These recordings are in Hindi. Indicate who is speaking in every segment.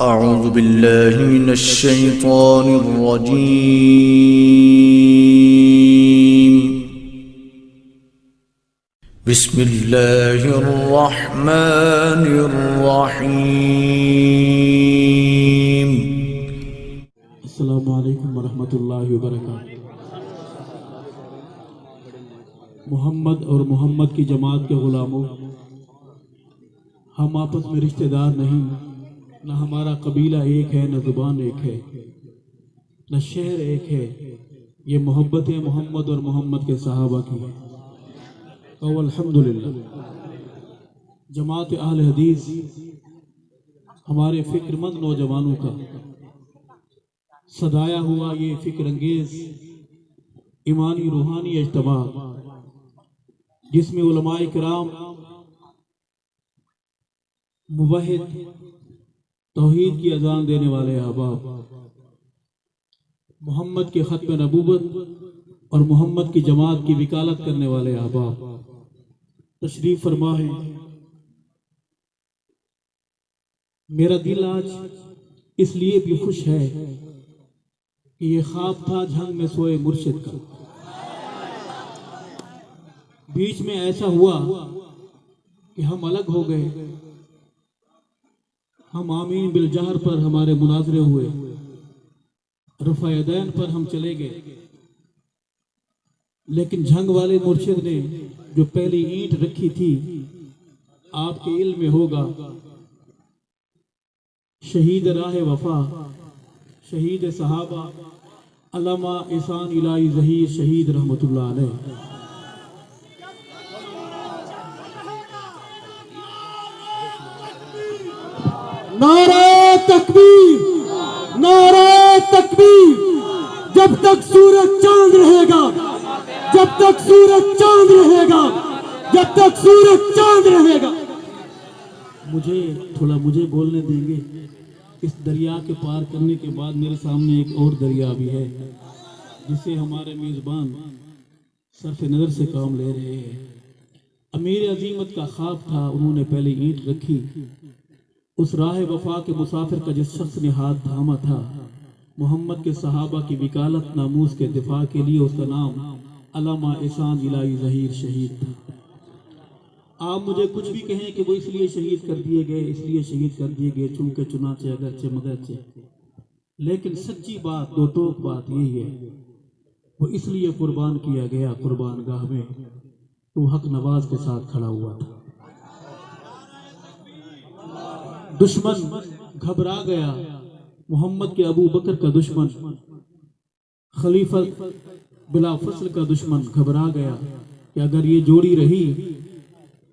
Speaker 1: अऊज़ु बिल्लाहि मिनश शैतानिर रजीम। बिस्मिल्लाहिर रहमानिर रहीम।
Speaker 2: अस्सलामु अलैकुम वरहमतुल्लाहि वबरकातुहू। मोहम्मद और मोहम्मद की जमात के ग़ुलामों, हम आपस में रिश्तेदार नहीं, न हमारा कबीला एक है, न ज़ुबान एक है, न शहर एक है। ये मोहब्बतें मोहम्मद और मोहम्मद के सहाबा की है। तो अल्हम्दुलिल्लाह, जमात अहले हदीस हमारे फ़िक्रमंद नौजवानों का सदाया हुआ ये फ़िक्र अंगेज़ ईमानी रूहानी इज्तिमा, जिसमें उलमाए किराम, मुवहिद, तौहीद की अजान देने वाले अहबाब, मोहम्मद के ख़त्म नबूवत और मोहम्मद की जमात की वकालत करने वाले अहबाब तशरीफ फरमा है। मेरा दिल आज इसलिए भी खुश है कि ये ख्वाब था झंग में सोए मुर्शिद का। बीच में ऐसा हुआ कि हम अलग हो गए। हम आमीन बिल जहर पर हमारे मुनाजरे हुए, रफ़ा यदैन पर हम चले गए। लेकिन झंग वाले मुर्शिद ने जो पहली ईंट रखी थी, आपके इल्म में होगा, शहीद राह वफा, शहीद सहाबा, अल्लामा एहसान इलाही ज़हीर शहीद रहमतुल्लाह अलैह। नारे तकबीर, नारे तकबीर। जब तक सूरज चांद रहेगा, जब तक सूरज चांद रहेगा, जब तक सूरज चांद रहेगा। मुझे बोलने देंगे। इस दरिया के पार करने के बाद मेरे सामने एक और दरिया भी है, जिसे हमारे मेज़बान सरफ नज़र से काम ले रहे हैं। अमीर अजीमत का ख्वाब था, उन्होंने पहले ईंट रखी। उस राह वफा के मुसाफिर का जिस शख्स ने हाथ थामा था, मोहम्मद के सहाबा की वकालत नामूस के दिफा के लिए, उसका नाम अल्लामा एहसान इलाही ज़हीर शहीद था। आप मुझे कुछ भी कहें कि वो इसलिए शहीद कर दिए गए, इसलिए शहीद कर दिए गए, चूंकि चुनाचे अगरचे मगरचे, लेकिन सच्ची बात, दो टोक बात यही है, वो इसलिए कुर्बान किया गया कुर्बान गाह में, तो हक नवाज के साथ खड़ा हुआ था। दुश्मन घबरा गया, मोहम्मद के अबू बकर का दुश्मन, खलीफा बिला फसल का दुश्मन घबरा गया कि अगर ये जोड़ी रही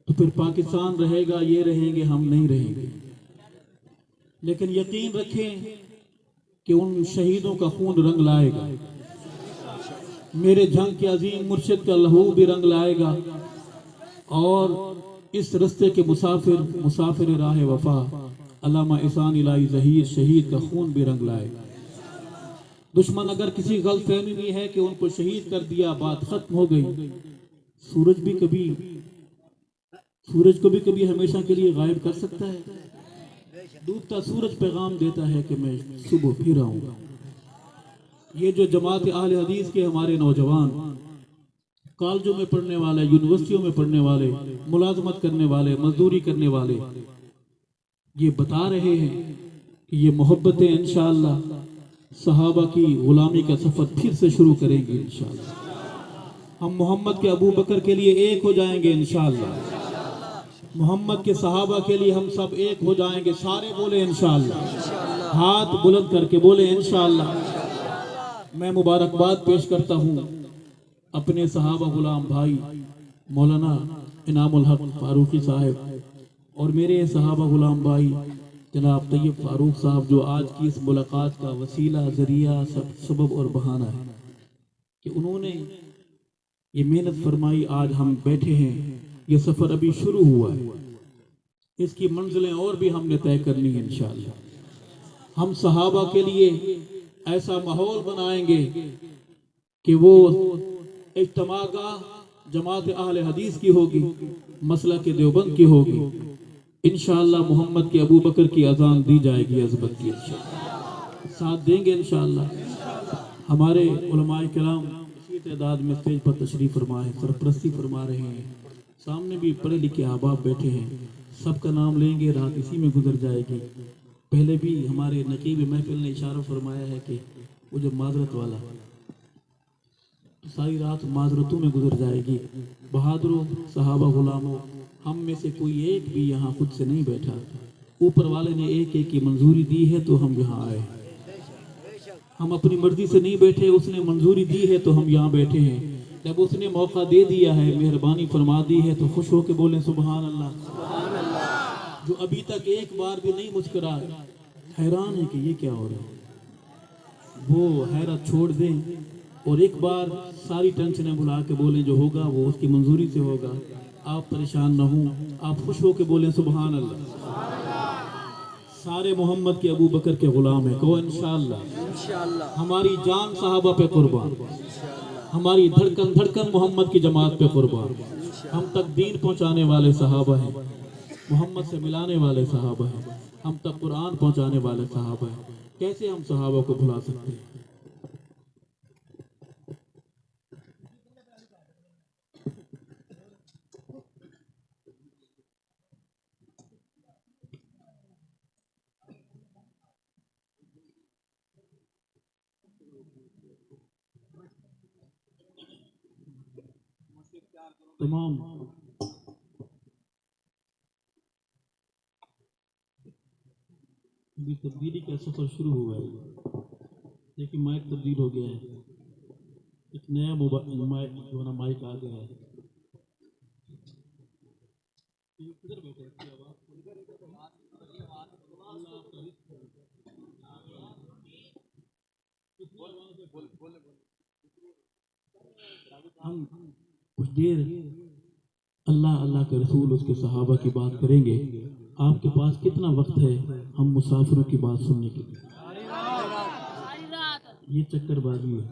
Speaker 2: तो फिर पाकिस्तान रहेगा, ये रहेंगे, हम नहीं रहेंगे। लेकिन यकीन रखें कि उन शहीदों का खून रंग लाएगा, मेरे जंग के अजीम मुर्शिद का लहू भी रंग लाएगा, और इस रस्ते के मुसाफिर राह वफा अल्लामा एहसान इलाही ज़हीर शहीद का खून भी रंग लाएगा। दुश्मन अगर किसी गलतफहमी में है कि उनको शहीद कर दिया, बात खत्म हो गई। सूरज को भी कभी हमेशा के लिए गायब कर सकता है। डूबता सूरज पैगाम देता है कि मैं सुबह फिर आऊंगा। ये जो जमात अहले हदीस के हमारे नौजवान, कॉलेजों में पढ़ने वाले, यूनिवर्सिटियों में पढ़ने वाले, मुलाजमत करने वाले, मजदूरी करने वाले, ये बता रहे हैं कि ये मोहब्बतें इंशाअल्लाह सहाबा की गुलामी का सफ़र फिर से शुरू करेंगे इंशाअल्लाह। हम मोहम्मद के अबू बकर के लिए एक हो जाएंगे इंशाअल्लाह। मोहम्मद के सहाबा के लिए हम सब एक हो जाएंगे। सारे बोले इंशाअल्लाह, हाथ बुलंद करके बोले इंशाअल्लाह। मैं मुबारकबाद पेश करता हूँ अपने सहाबा गुलाम भाई मौलाना इनामुल हक फारूकी साहब और मेरे सहाबा गुलाम भाई जनाब तैयब फारूक साहब, जो आज की इस मुलाकात का वसीला, ज़रिया, सबब और बहाना है कि उन्होंने ये मेहनत फरमाई। आज हम बैठे हैं, ये सफ़र अभी शुरू हुआ है, इसकी मंजिलें और भी हमने तय करनी है इंशाअल्लाह। हम सहाबा के लिए ऐसा माहौल बनाएंगे कि वो इज्तिमागाह जमात अहले हदीस की होगी, मसलक देवबंद की होगी, इंशाअल्लाह मोहम्मद के अबू बकर की अजान दी जाएगी अज़मत की, इंशाअल्लाह साथ देंगे इंशाअल्लाह। हमारे उलमाए किराम इसी तादाद में स्टेज पर तशरीफ़ फरमा है, सरपरस्ती फरमा रहे हैं। सामने भी पढ़े लिखे अहबाब बैठे हैं, सबका नाम लेंगे, रात इसी में गुजर जाएगी। पहले भी हमारे नकीब महफिल ने इशारा फरमाया है कि वो जो माजरत वाला तो सारी रात माजरतों में गुजर जाएगी। बहादुरों, सहाबा, गुलामों, हम में से कोई एक भी यहाँ खुद से नहीं बैठा, ऊपर वाले ने एक एक की मंजूरी दी है तो हम यहाँ आए। हम अपनी मर्जी से नहीं बैठे, उसने मंजूरी दी है तो हम यहाँ बैठे हैं। जब उसने मौका दे दिया है, मेहरबानी फरमा दी है, तो खुश होकर बोलें सुभान अल्लाह। जो अभी तक एक बार भी नहीं मुस्कुरा, हैरान है कि ये क्या हो रहा है, वो हैरत छोड़ दें और एक बार सारी टेंशनें बुला के बोलें जो होगा वो उसकी मंजूरी से होगा। आप परेशान न हों, आप खुश होकर बोलें सुभान अल्लाह। सारे मोहम्मद के अबू बकर के गुलाम है, कहो इंशाअल्लाह। हमारी जान साहबा पे कुर्बान, हमारी धड़कन धड़कन मोहम्मद की जमात पे कुर्बान। हम तक दीन पहुंचाने वाले सहाबा हैं, मोहम्मद से मिलाने वाले सहाबा हैं, हम तक कुरान पहुंचाने वाले सहाबा हैं। कैसे हम सहाबा को भुला सकते हैं? तमाम अभी तब्दीली का सफर शुरू हुआ है, लेकिन माइक तब्दील हो गया है, एक नया मोबाइल माइक जो ना माइक आ गया है। किधर बैठे हम कुछ देर अल्लाह अल्लाह के रसूल उसके सहाबा की बात करेंगे। आपके पास कितना वक्त है हम मुसाफिरों की बात सुनने के लिए? ये चक्करबाजी है।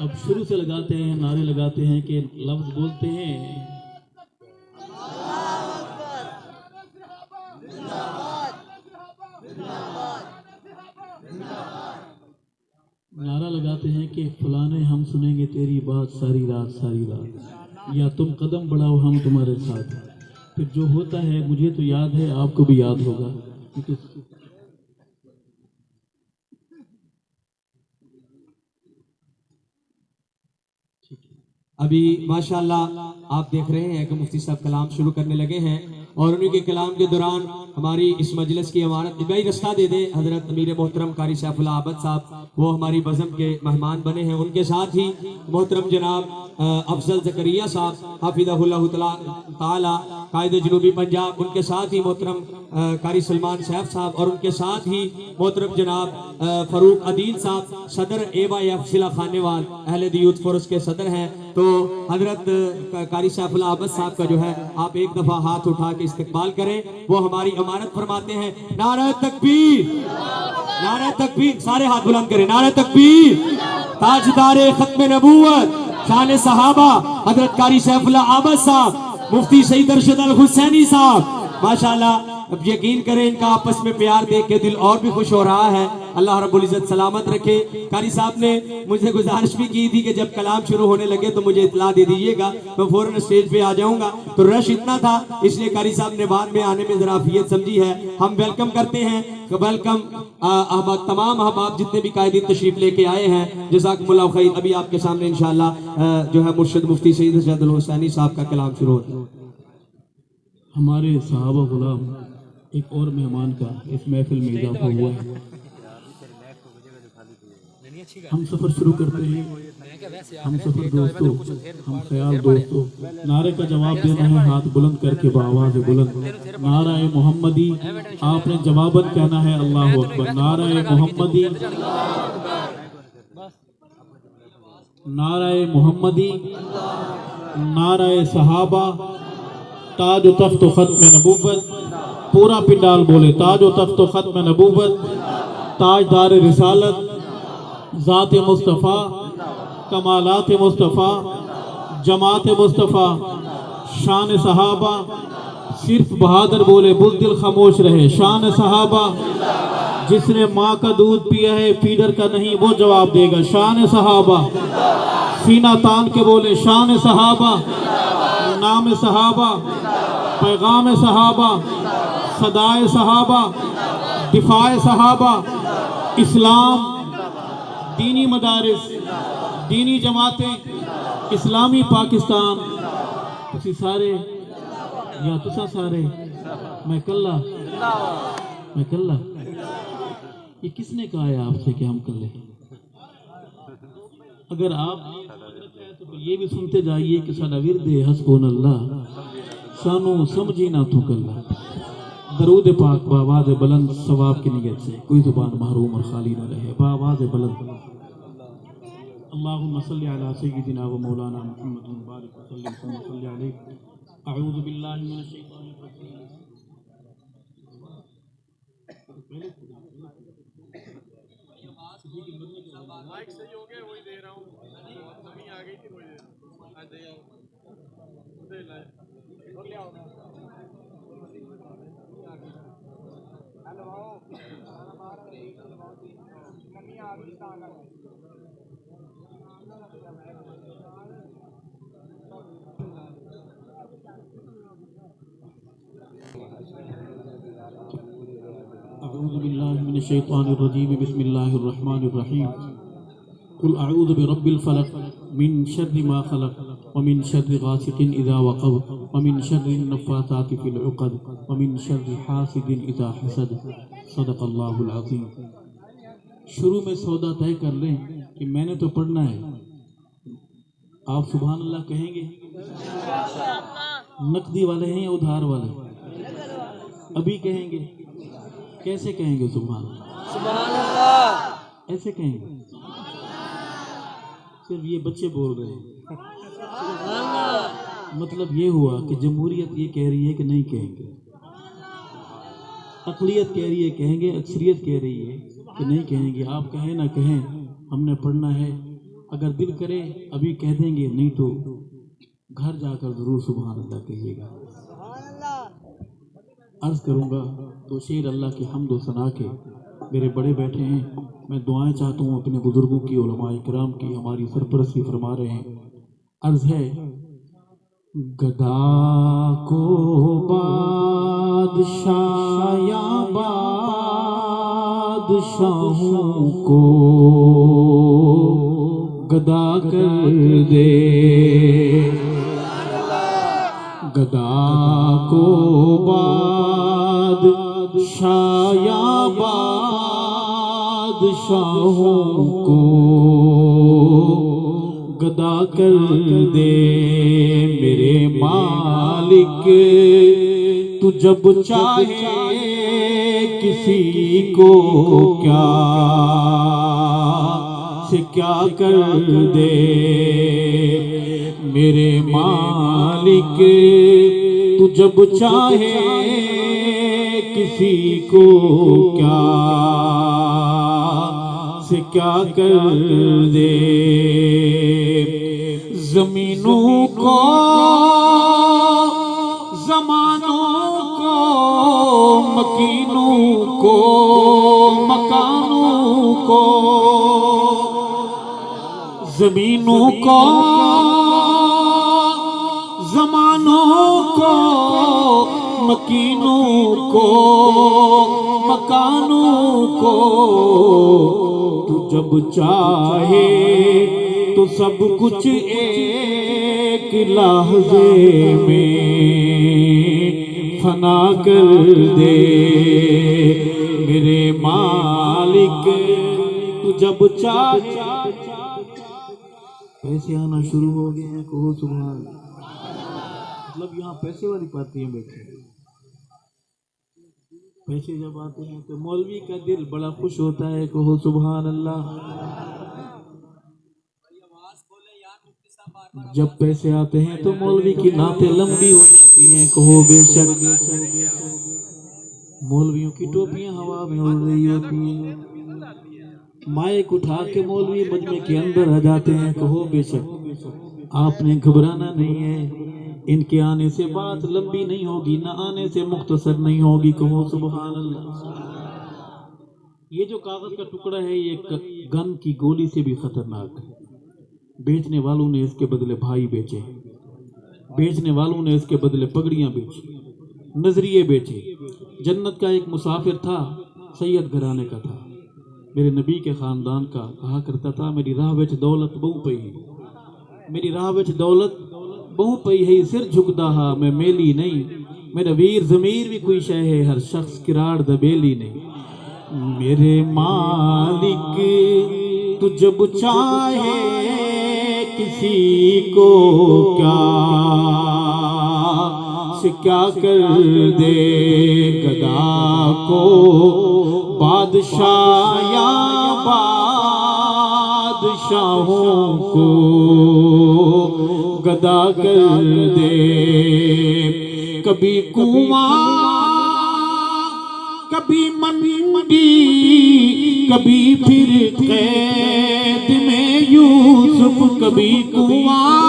Speaker 2: अब शुरू से लगाते हैं, नारे लगाते हैं कि लफ्ज बोलते हैं, नारा लगाते हैं कि फलाने हम सुनेंगे तेरी बात सारी रात, या तुम कदम बढ़ाओ हम तुम्हारे साथ। फिर जो होता है मुझे तो याद है, आपको भी याद होगा, क्योंकि
Speaker 3: अभी माशाल्लाह आप देख रहे हैं कि मुफ्ती साहब कलाम शुरू करने लगे हैं और उन्हीं के कलाम के दौरान हमारी इस मजलिस की अमानत भाई रास्ता दे दे हजरत अमीर मोहतरम कारी सैफुल्लाह आबद साहब, वो हमारी बज़म के मेहमान बने हैं। उनके साथ ही मोहतरम जनाब अफजल ज़करिया साहब हाफिज़हुल्लाह ताला कायद जनूबी पंजाब, उनके साथ ही मोहतरम कारी सलमान सैफ साहब और उनके साथ ही मोहतरम जनाब फरूक अदील साहब सदर AYF जिला खानेवाल अहले यूथ फोरस के सदर हैं। तो हजरत कारी सैफुल्लाह आबद साहब का जो है आप एक दफा हाथ उठा के इस्तकबाल करें, वो हमारी अमानत फरमाते हैं। नारा तकबीर, नारा तकबीर, सारे हाथ बुलंद करें, नारा तकबीर। ताजदारे खत्म नबूवत शान सहाबा हजरत कारी सैफुल्लाह आबद साहब, मुफ्ती सईद अरशद अल हुसैनी साहब, माशाल्लाह। अब यकीन करें इनका आपस में प्यार देख के दिल और भी खुश हो रहा है। अल्लाह रब्बुल इज्जत सलामत रखे। कारी साहब ने मुझे गुजारिश भी की थी कि जब कलाम शुरू होने लगे तो मुझे इत्तला दे दीजिएगा, मैं फौरन स्टेज पे आ जाऊंगा। तो रश इतना था इसलिए कारी साहब ने बाद में आने में ज़राफियत समझी है। हम वेलकम करते हैं, वेलकम तमाम अहबाब जितने भी कायदीन तशरीफ लेके आए हैं, जज़ाकुमुल्लाह खैर। अभी आपके सामने इंशाअल्लाह जो है मुर्शिद मुफ्ती सईद अरशद अल हुसैनी साहब का कलाम शुरू होता है।
Speaker 2: हमारे सहाबा गुलाम एक और मेहमान का इस महफिल में इजाफा हुआ है। हम सफर शुरू करते हैं, हम सफर दोस्तों, हम ख्याल दोस्तों। नारे का जवाब देना है हाथ बुलंद करके बाआवाज़ बुलंद। नाराए मोहम्मदी, आपने जवाबन कहना है अल्लाहु अकबर। नाराए मोहम्मदी, नाराए मोहम्मदी, नाराए सहाबा, ताज तख्त खत्म नबूवत। पूरा पिंडाल बोले ताज तख्त खत्म नबूवत, ताजदार रिसालत, ज़ात मुस्तफ़ा, कमालात मुस्तफ़ा, जमात मुस्तफ़ा, शान सहाबा, सिर्फ बहादुर बोले बुज़दिल खामोश रहे। शान सहाबा, जिसने माँ का दूध पिया है फीडर का नहीं, वो जवाब देगा। शान सहाबा, सीना तान के बोले शान सहाबा, नाम सहाबा, पैगाम सहाबा, सदाए सहाबा, दिफाए सहाबा, इस्लाम, दीनी मदारिस, दीनी जमातें, इस्लामी पाकिस्तान, तुसी सारे या तुसा सारे, मैं कल्ला, मैं कल्ला। ये किसने कहा है आपसे कि हम कल्ले? अगर आप तो फिर ये भी सुनते जाइए कि साडा विरद है हस्बुनल्लाह, सानू समझी ना तू कल्ला। दरूद पाक बावाज़ बुलंद सवाब की नियत से कोई जुबान महरूम और खाली न रहे। बावाज़ बुलंद अल्लाहुम्मा सल्ली अला सय्यिदिना व मौलाना मुहम्मद व बारिक व सल्लिम अलैहि। अऊज़ु बिल्लाहि मिनश शैतानिर रजीम। माइक सही हो गया, वही दे रहा हूँ। नमी आ गई थी, वही दे रहा हूँ। अऊज़ु बिल्लाहि मिनश शैतानिर रजीम। बिस्मिल्लाहिर रहमानिर रहीम। कुल अऊज़ु बिरब्बिल फलक मिन शर्रि मा खलक व मिन शर्रि गासिकिन इज़ा वक़ब व मिन शर्रि नफ़्फ़ासाति फ़िल उक़द व मिन शर्रि हासिदिन इज़ा हसद। सदक़ल्लाहुल अज़ीम। शुरू में सौदा तय कर लें कि मैंने तो पढ़ना है, आप सुभान अल्लाह कहेंगे? नकदी वाले हैं या उधार वाले? अभी कहेंगे? कैसे कहेंगे सुभान अल्लाह? ऐसे कहेंगे? सिर्फ ये बच्चे बोल रहे हैं। मतलब ये हुआ कि जमहूरियत ये कह रही है कि नहीं कहेंगे, अक़लियत कह रही है कहेंगे, अक्सरियत कह रही है कि नहीं कहेंगे। आप कहें ना कहें, हमने पढ़ना है। अगर दिल करे अभी कह देंगे, नहीं तो घर जाकर जरूर सुभान अल्लाह कहिएगा। अर्ज करूँगा तो शेर अल्लाह की हम्द व सना के। मेरे बड़े बैठे हैं, मैं दुआएं चाहता हूँ अपने बुजुर्गों की, उलमाए किराम की, हमारी सरपरस्ती फरमा रहे हैं। अर्ज है, गदा को बादशाह या बादशाहों को गदा कर दे, गदा को बादशाह या बादशाहों को गदा कर दे। मेरे मालिक तू जब चाहे किसी को क्या से क्या कर दे। मेरे मालिक तू जब चाहे किसी को क्या से क्या कर दे। जमीनों को जमानों को मकीनों को मकानों को, जमीनों को जमानों को मकीनों को मकानों को, तू जब चाहे तो सब कुछ एक लहज़े में फना कर दे। मेरे मालिक तू जब चाहे। पैसे आना शुरू हो गए हैं, कहो सुभान। मतलब यहाँ पैसे वाली पार्टियां बैठी हैं। पैसे जब आते हैं तो मौलवी का दिल बड़ा खुश होता है, कहो सुभान अल्लाह। जब पैसे आते हैं तो मौलवी की नातें लंबी हो जाती हैं, कहो बेशक। मौलवियों की टोपियां हवा में उड़ रही होती हैं, माइक उठा के मौलवी मजमे के अंदर आ जाते हैं, कहो बेशक। आपने घबराना नहीं है, इनके आने से बात लंबी नहीं होगी, ना आने से मुख्तसर नहीं होगी। कहो सुभान अल्लाह। ये जो कागज का टुकड़ा है ये गन की गोली से भी खतरनाक है। बेचने वालों ने इसके बदले भाई बेचे, बेचने वालों ने इसके बदले पगड़ियां बेची, नजरिए बेचे। जन्नत का एक मुसाफिर था, सैयद घराने का था, मेरे नबी के खानदान का, कहा करता था मेरी राह विच दौलत बहु पई है, मेरी राह विच दौलत बहु पई है, सिर झुकदा हा मैं मेली नहीं, मेरा वीर जमीर भी कोई शह है, हर शख्स किराड़ दबेली नहीं। मेरे मालिक तू जब चाहे किसी को क्या से क्या कर दे, गदा को बादशाह या बादशाहों को गदा कर दे। कभी कुआं कभी मंडी, कभी फिर कैद में यूसुफ, कभी कुआं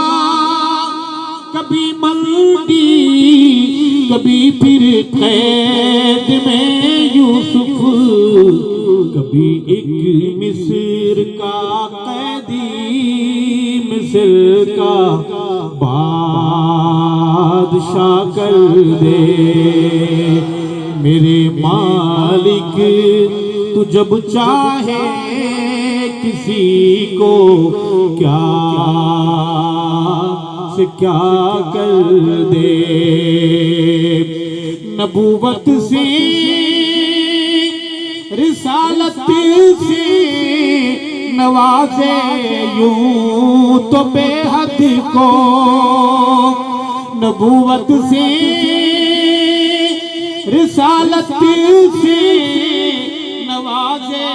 Speaker 2: कभी मंडी, कभी फिर कैद में यूसुफ, कभी एक मिस्र का कैदी, मिस्र का बादशाह कर दे। मेरे मालिक तू जब चाहे किसी को क्या से क्या कर दे। नबूवत से रिसालत से नवाजे यूं तो बेहद को, नबूवत से रिसालत से नवाजे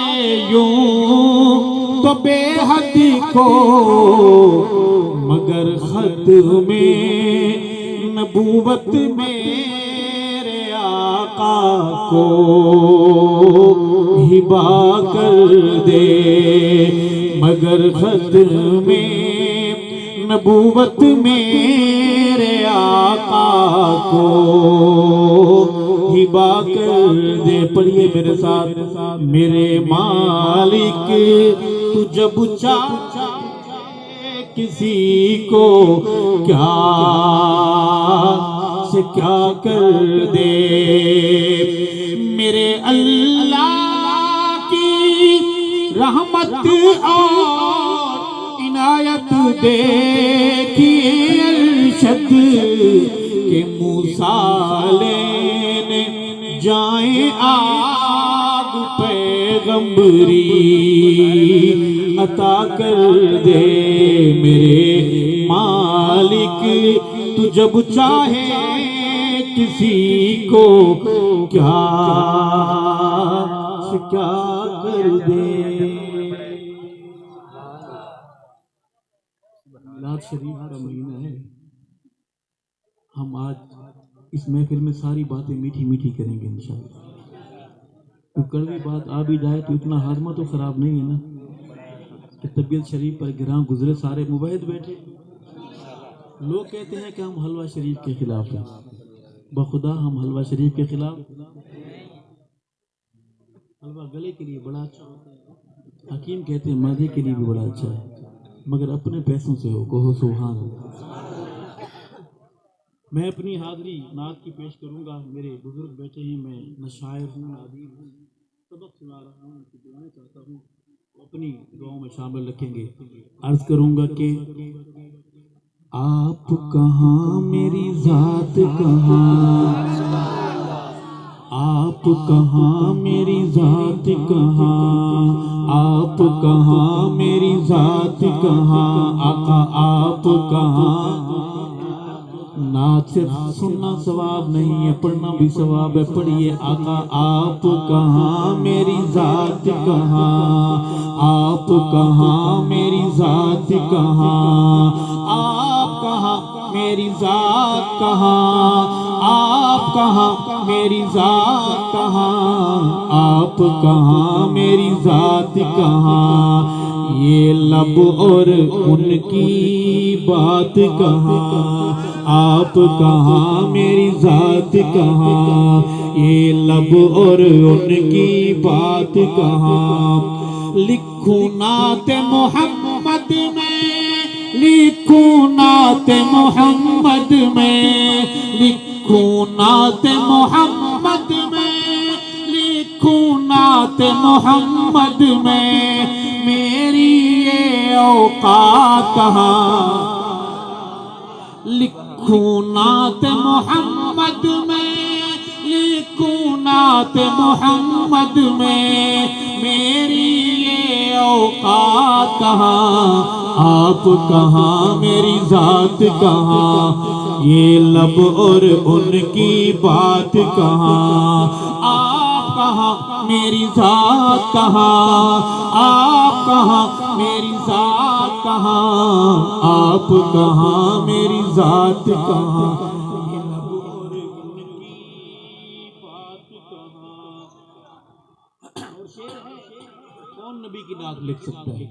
Speaker 2: यूं तो बेहद को, मगर खत में नबूवत मेरे आका को हिबा कर दे। मगर खत में नबूवत मेरे आका को हिबा कर दे। पढ़िए मेरे साथ, मेरे मालिक तू जब चाहे किसी को क्या से क्या कर दे। मेरे अल्लाह की रहमत और इनायत देखिए अरशद के मूसा लेने जाए आग पैगंबरी अता कर दे। मेरे मालिक तू जब चाहे किसी को क्या से क्या कर दे। मिलाद शरीफ का महीना है, हम आज इस महफिल में सारी बातें मीठी मीठी करेंगे इंशाअल्लाह। तो कड़वी बात आ भी जाए तो इतना हाजमा तो खराब नहीं है ना कि तबीयत शरीफ पर गिरां गुजरे सारे मुबैद बैठे। लोग कहते हैं कि हम हलवा शरीफ के खिलाफ हैं, बखुदा हम हलवा शरीफ के खिलाफ। हलवा गले के लिए बड़ा अच्छा होता है, हकीम कहते हैं मादे के लिए भी बड़ा अच्छा है, मगर अपने पैसों से हो। कहो सुभान अल्लाह। मैं अपनी हाज़री नात की पेश करूंगा। मेरे बुजुर्ग बैठे हैं, मैं न शायर हूँ न अदीब हूँ, सबक सुना रहा हूँ, उनकी दुआएं चाहता हूँ, अपनी दुआओं में शामिल रखेंगे। अर्ज करूंगा कि आप कहाँ मेरी जात कहाँ, आप कहाँ मेरी जात कहाँ, आप कहाँ मेरी जात कहाँ, आका आप कहाँ। नात सिर्फ सुनना सवाब नहीं है, पढ़ना भी सवाब है। पढ़िए आका आप कहाँ मेरी जात कहाँ, आप कहाँ मेरी जात कहाँ, आप कहाँ मेरी जात कहाँ, आप कहाँ मेरी जात कहाँ, आप कहाँ मेरी जात कहाँ, ये लब और उनकी बात कहाँ, आप कहाँ मेरी जात कहाँ, ये लब और उनकी बात कहाँ। लिखूं नाते मोहम्मद में, लिखूं नाते मोहम्मद में, लिखूं नाते मोहम्मद में, लिखूं नाते मोहम्मद में, मेरी ये औकात कहाँ। लिखूं नाते मोहम्मद में, लिखूं नाते मोहम्मद में, मेरी ये औकात कहाँ, आप कहाँ मेरी जात कहाँ, ये लब और उनकी बात कहाँ, आप कहाँ मेरी जात कहाँ, आप कहाँ मेरी जात कहाँ, आप कहाँ मेरी जात कहाँ, कौन नबी की नात लिख सकता है,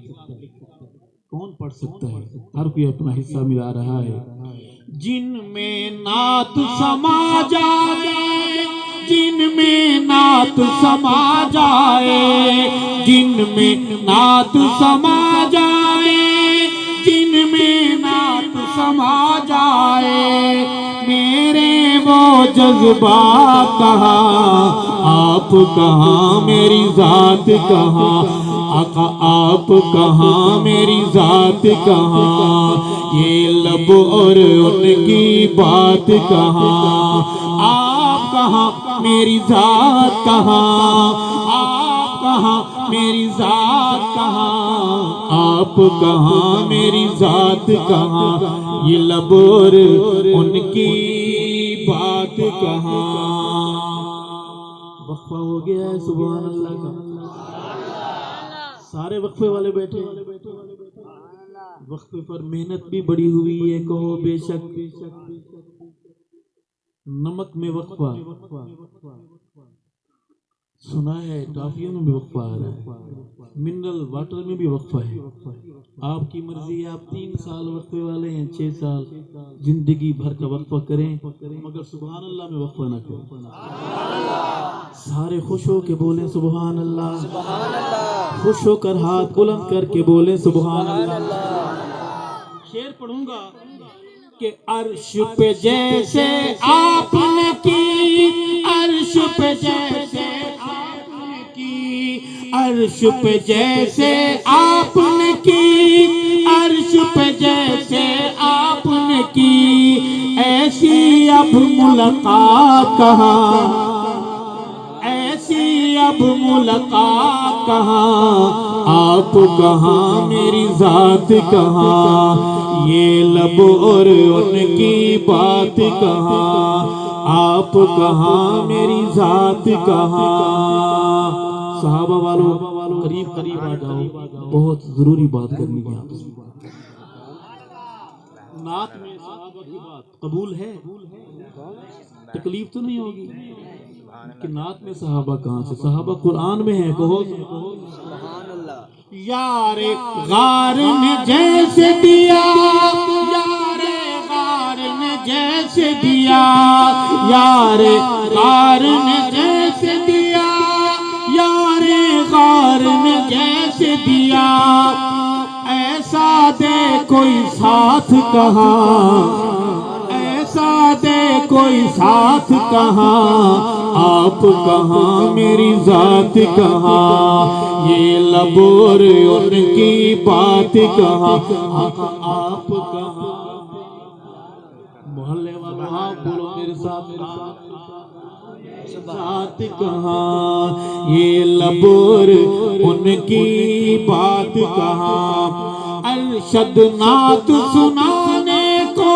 Speaker 2: कौन पढ़ सकता है, हर कोई अपना हिस्सा मिला रहा है। जिनमें नात समा जाए, जिनमें नात समा जाए, जिनमें नात समा जाए, जिनमें नात समा जाए, मेरे वो जज्बात कहाँ, आप कहाँ मेरी जात कहाँ, आका आप कहाँ मेरी जात कहाँ, ये लब और उनकी बात कहाँ, आप कहाँ मेरी जात कहाँ, आप कहाँ मेरी जात कहाँ, आप कहाँ मेरी जात कहाँ, ये लब और उनकी बात कहाँ। वक्फा हो गया है, सुभान अल्लाह का। सारे वक्फे वाले बैठे, वक्फे पर मेहनत भी बड़ी हुई है, कहो बेशक। नमक में वक्फा सुना है, टॉफियों में भी वक्फा आ रहा है, मिनरल वाटर में भी वक्फा है। आपकी मर्जी है, आप 3 साल वक्फे वाले हैं, 6 साल, जिंदगी भर का वक्फा करें, मगर सुभान अल्लाह में वक्फा ना करें। सारे खुश हो के बोलें सुभान अल्लाह, खुश होकर हाथ बुलंद करके बोलें सुभान अल्लाह। शेर पढ़ूंगा कि अर्श पे जैसे आपने की, अर्श पे जैसे आपने की, अर्श पे जैसे आपने की, अर्श पे जैसे आपने की, ऐसी अब मुलाकात कहाँ, ऐसी अब मुलाकात कहाँ, आप कहाँ मेरी जात कहाँ, ये लब और उनकी बात कहाँ, आप कहाँ मेरी जात कहाँ। सहाबा वालों करीब करीब आ जाओ, बहुत जरूरी बात करनी है आपसे। नात में सहाबा की बात कबूल है, तकलीफ तो नहीं होगी कि नात में सहाबा कहाँ से, सहाबा कुरान में है, कहो यारे गार ने जैसे दिया, यारे गार ने जैसे दिया, यारे गार ने जैसे दिया, यारे गार ने जैसे दिया, ऐसा दे कोई साथ कहाँ, ऐसा दे कोई साथ कहाँ, आप कहाँ मेरी जात कहाँ, ये लब और उनकी बात कहाँ, आप कहाँ। मोहल्ले वालों आप बोलो मेरे साथ, जात कहाँ, ये लब और उनकी बात कहाँ। अरशद नात सुनाने को,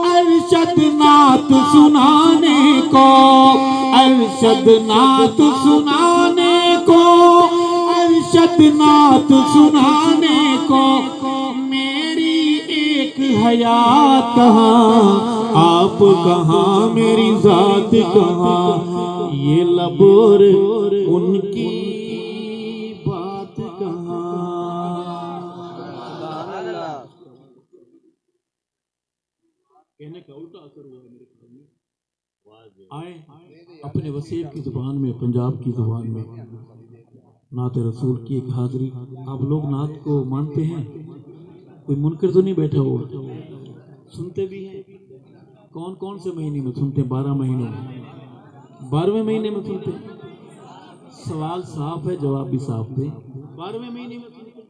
Speaker 2: अरशद नात सुनाने को, अरशद नात सुनाने को, अरशद नात सुनाने को, मेरी एक हयात कहाँ, आप कहाँ, मेरी जात कहाँ, ये लबोर उनकी बात कहाँ। कहने का उल्टा असर हुआ है मेरे ख्याल में। आए अपने वसीर की जुबान में, पंजाब की जुबान में नात रसूल की एक हाजिरी। आप लोग नात को मानते हैं? कोई मुनकर तो नहीं बैठा हो? सुनते भी हैं? कौन कौन से महीने में सुनते हैं? 12 महीनों में, 12वें महीने में सुनते हैं। सवाल साफ है, जवाब भी साफ है। 12वें महीने में सुनते हैं?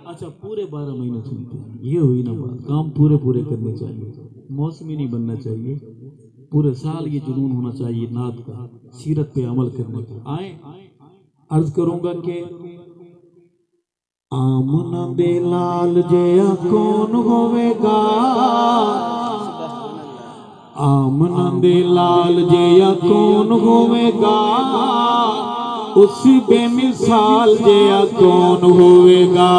Speaker 2: अच्छा, पूरे 12 महीने सुनते हैं। ये हुई ना बात। काम पूरे पूरे करने चाहिए, मौसमी नहीं बनना चाहिए। पूरे साल ये जुनून होना चाहिए नात का, सीरत पे अमल करने का। आए अर्ज करूंगा कि आमना दे लाल जया कौन होवेगा, आमना दे लाल जया कौन होवेगा, उस बेमिसाल जया कौन होवेगा।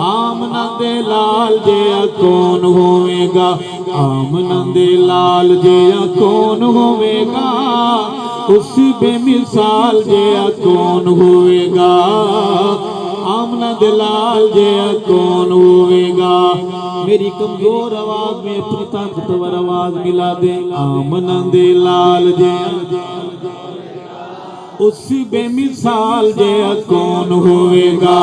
Speaker 2: आमना दे लाल जया कौन होवेगा, आमना दे लाल जया कौन होवेगा, उस बेमिसाल जया कौन होवेगा। आमना दे लाल जया कौन होवेगा। मेरी कमजोर आवाज में अपनी ताकतवर आवाज मिला दे। आमना दे लाल जया उस बेमिसाल जया कौन होवेगा।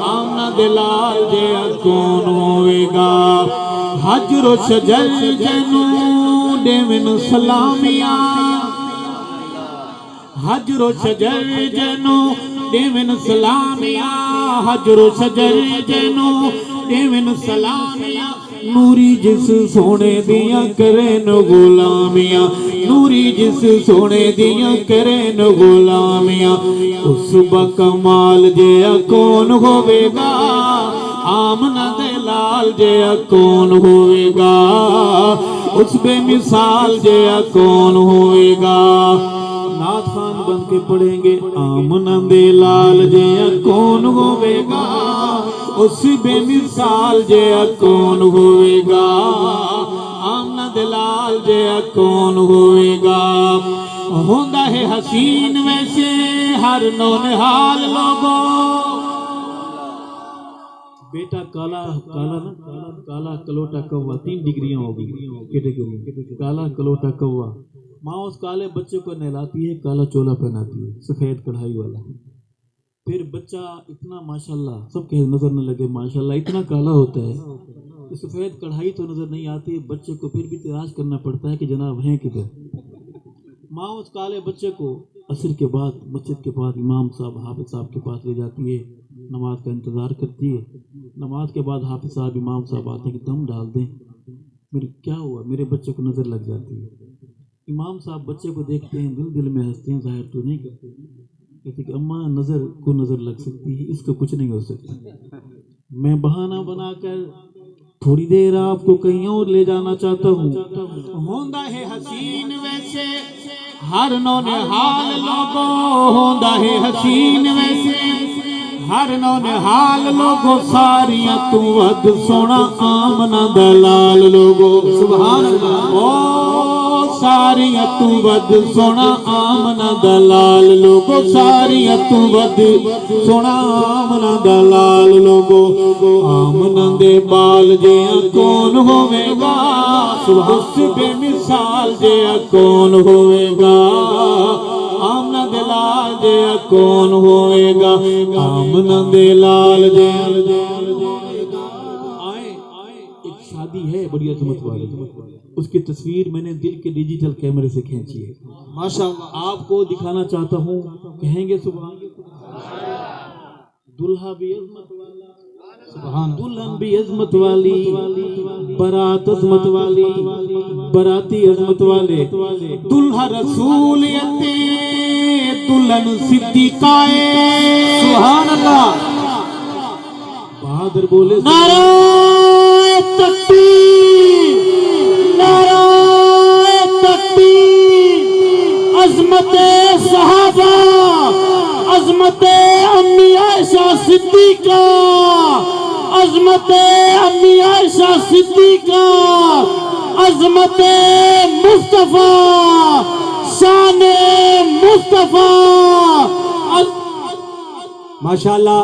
Speaker 2: आमना दे लाल जया कौन होवेगा। हजरो शजर जैनू देवन सलामिया, हजरो शजर जैनू देवन सलामिया, हजरो शजर जैनू देवन सलामिया। नूरी जिस सोने दिया करे न गुलामिया, नूरी जिस सोने दिया करे न गुलामिया, उस बकमाल जया कौन होवेगा। आमना दे लाल जया कौन होवेगा, उस बेमिसाल जया कौन होवेगा। नाथ खान बन के पढ़ेंगे। आमना दे लाल जया कौन होवेगा, उस बेमिसाल जया कौन होवेगा। आमना दे लाल जया कौन होवेगा। होंदा है हसीन वैसे हर नौनिहाल लोगों। बेटा काला काला ना काला काला कलोटा कौवा, 3 डिग्रियां होगी कैटेगरी। काला कलोटा कौवा, माँ उस काले बच्चे को नहलाती है, काला चोला पहनाती है सफेद कढ़ाई वाला। फिर बच्चा इतना माशाल्लाह, सब कहे नजर न लगे माशाल्लाह, इतना काला होता है तो सफेद कढ़ाई तो नजर नहीं आती। बच्चे को फिर भी तलाश करना पड़ता है कि जनाब हैं किधर। माँ उस काले बच्चे को असर के बाद मस्जिद के बाद इमाम साहब हाफिज साहब के पास ले जाती है, नमाज का इंतज़ार करती है। नमाज के बाद हाफिज साहब इमाम साहब आते हैं कि दम डाल दें, मेरे क्या हुआ, मेरे बच्चे को नज़र लग जाती है। इमाम साहब बच्चे को देखते हैं, दिल दिल में हंसते हैं, जाहिर तो नहीं करते, कहते कि अम्मा नज़र को नज़र लग सकती है, इसको कुछ नहीं हो सकता। मैं बहाना बनाकर थोड़ी देर आपको कहीं और ले जाना चाहता हूँ। होंदा है हसीन वैसे हर नौनिहाल लोगों, होंदा है हसीन वैसे हर नौनिहाल लोगों। सारियां तू वद सोना आमना दलाल लोगों। सुभान अल्लाह। ओ सारियां तू वद सोना आमना दलाल लोगों, सारियां तू वद सोना आमना दलाल लोगों। आमना दे बाल जया कौन होवेगा, उस बेमिसाल जया कौन होवेगा। आमना दे लाल जया कौन होवेगा। आमना दे लाल जया। एक शादी है बड़ी अजमत वाली, उसकी तस्वीर मैंने दिल के डिजिटल कैमरे से खींची है माशाअल्लाह, आपको दिखाना चाहता हूँ। कहेंगे सुभान। दुल्हा भी अजमत वाला, सुभान, दुल्हन भी अजमत वाली, बारात अजमत वाली, बाराती अजमत वाले। दुल्हा रसूल यते दुल्हन सिद्दीकाए। सुभान अल्लाह। बहादुर बोले नारे तकबीर, नारे तकबीर। अजमते सहाबा, अजमते अम्मी आयशा सिद्दीका,
Speaker 4: अजमत अम्मी आयशा सिद्दीका, अजमत मुस्तफा, शान मुस्तफा।
Speaker 3: माशाल्लाह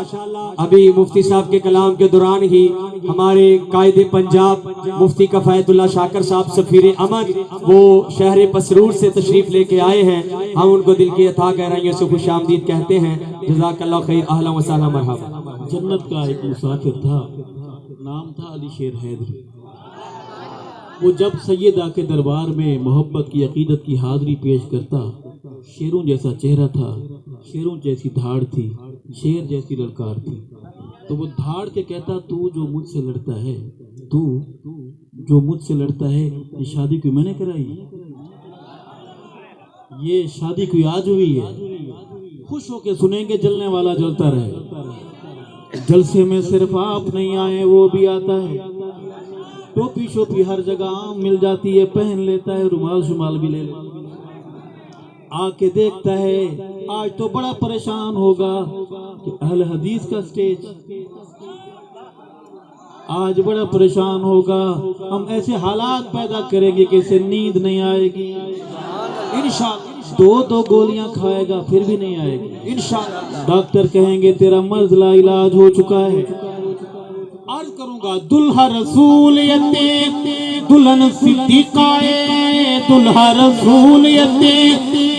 Speaker 3: अभी मुफ्ती साहब के कलाम के दौरान ही हमारे कायदे पंजाब मुफ्ती कफायतुल्लाह शाकर साहब सफीर अमन वो शहर पसरूर से तशरीफ लेके आए हैं। हम उनको दिल की अथा गहराइयों से खुशामदीद कहते हैं। जज़ाकल्लाह खैर, अहला व सहला मरहबा।
Speaker 2: जन्नत का एक मुसाफिर था, नाम था अली शेर हैदरी। वो जब सैयदा के दरबार में मोहब्बत की अकीदत की हाजिरी पेश करता, शेरों जैसा चेहरा था, शेरों जैसी धाड़ थी, शेर जैसी ललकार थी। तो वो धाड़ के कहता, तू जो मुझसे लड़ता है, तू जो मुझसे लड़ता है, ये शादी क्यों मैंने कराई, ये शादी क्यों आज हुई है। खुश होके सुनेंगे, जलने वाला जलता रहे। जलसे में सिर्फ आप नहीं आए, वो भी आता है। टोपी शोपी हर जगह मिल जाती है, पहन लेता है, रुमाल शुमाल भी ले लेता है। आके देखता है, आज तो बड़ा परेशान होगा कि अहल हदीस का स्टेज, आज बड़ा परेशान होगा। हम ऐसे हालात पैदा करेंगे कि इसे नींद नहीं आएगी इंशाअल्लाह। दो गोलियां खाएगा फिर भी नहीं आएगी इंशाअल्लाह। डॉक्टर कहेंगे तेरा मर्ज ला इलाज हो चुका है। अर्ज करूंगा, दुल्हा रसूल यते दुल्हन सिद्दीकाए, दुल्हा रसूल यते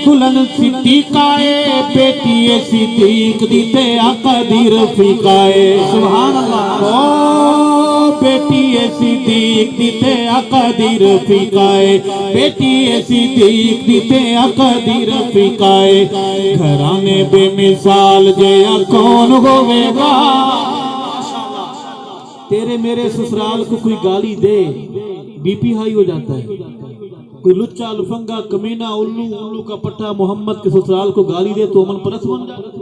Speaker 2: दुल्हन सिद्दीकाए, बेटी सिद्दीक दीते आका दी रफीकाए। सुभान अल्लाह। ओ बेटी सिद्दीक दीते आका दी रफीकाए, बेटी सिद्दीक दीते आका दी रफीकाए। घराने बेमिसाल जया कौन होवेगा। तेरे मेरे ससुराल को कोई गाली दे, बीपी हाई हो जाता है। कोई लुच्चा लुफंगा कमीना उल्लू उल्लू का पट्टा मोहम्मद के ससुराल को गाली दे तो अमन परस बन जाता है।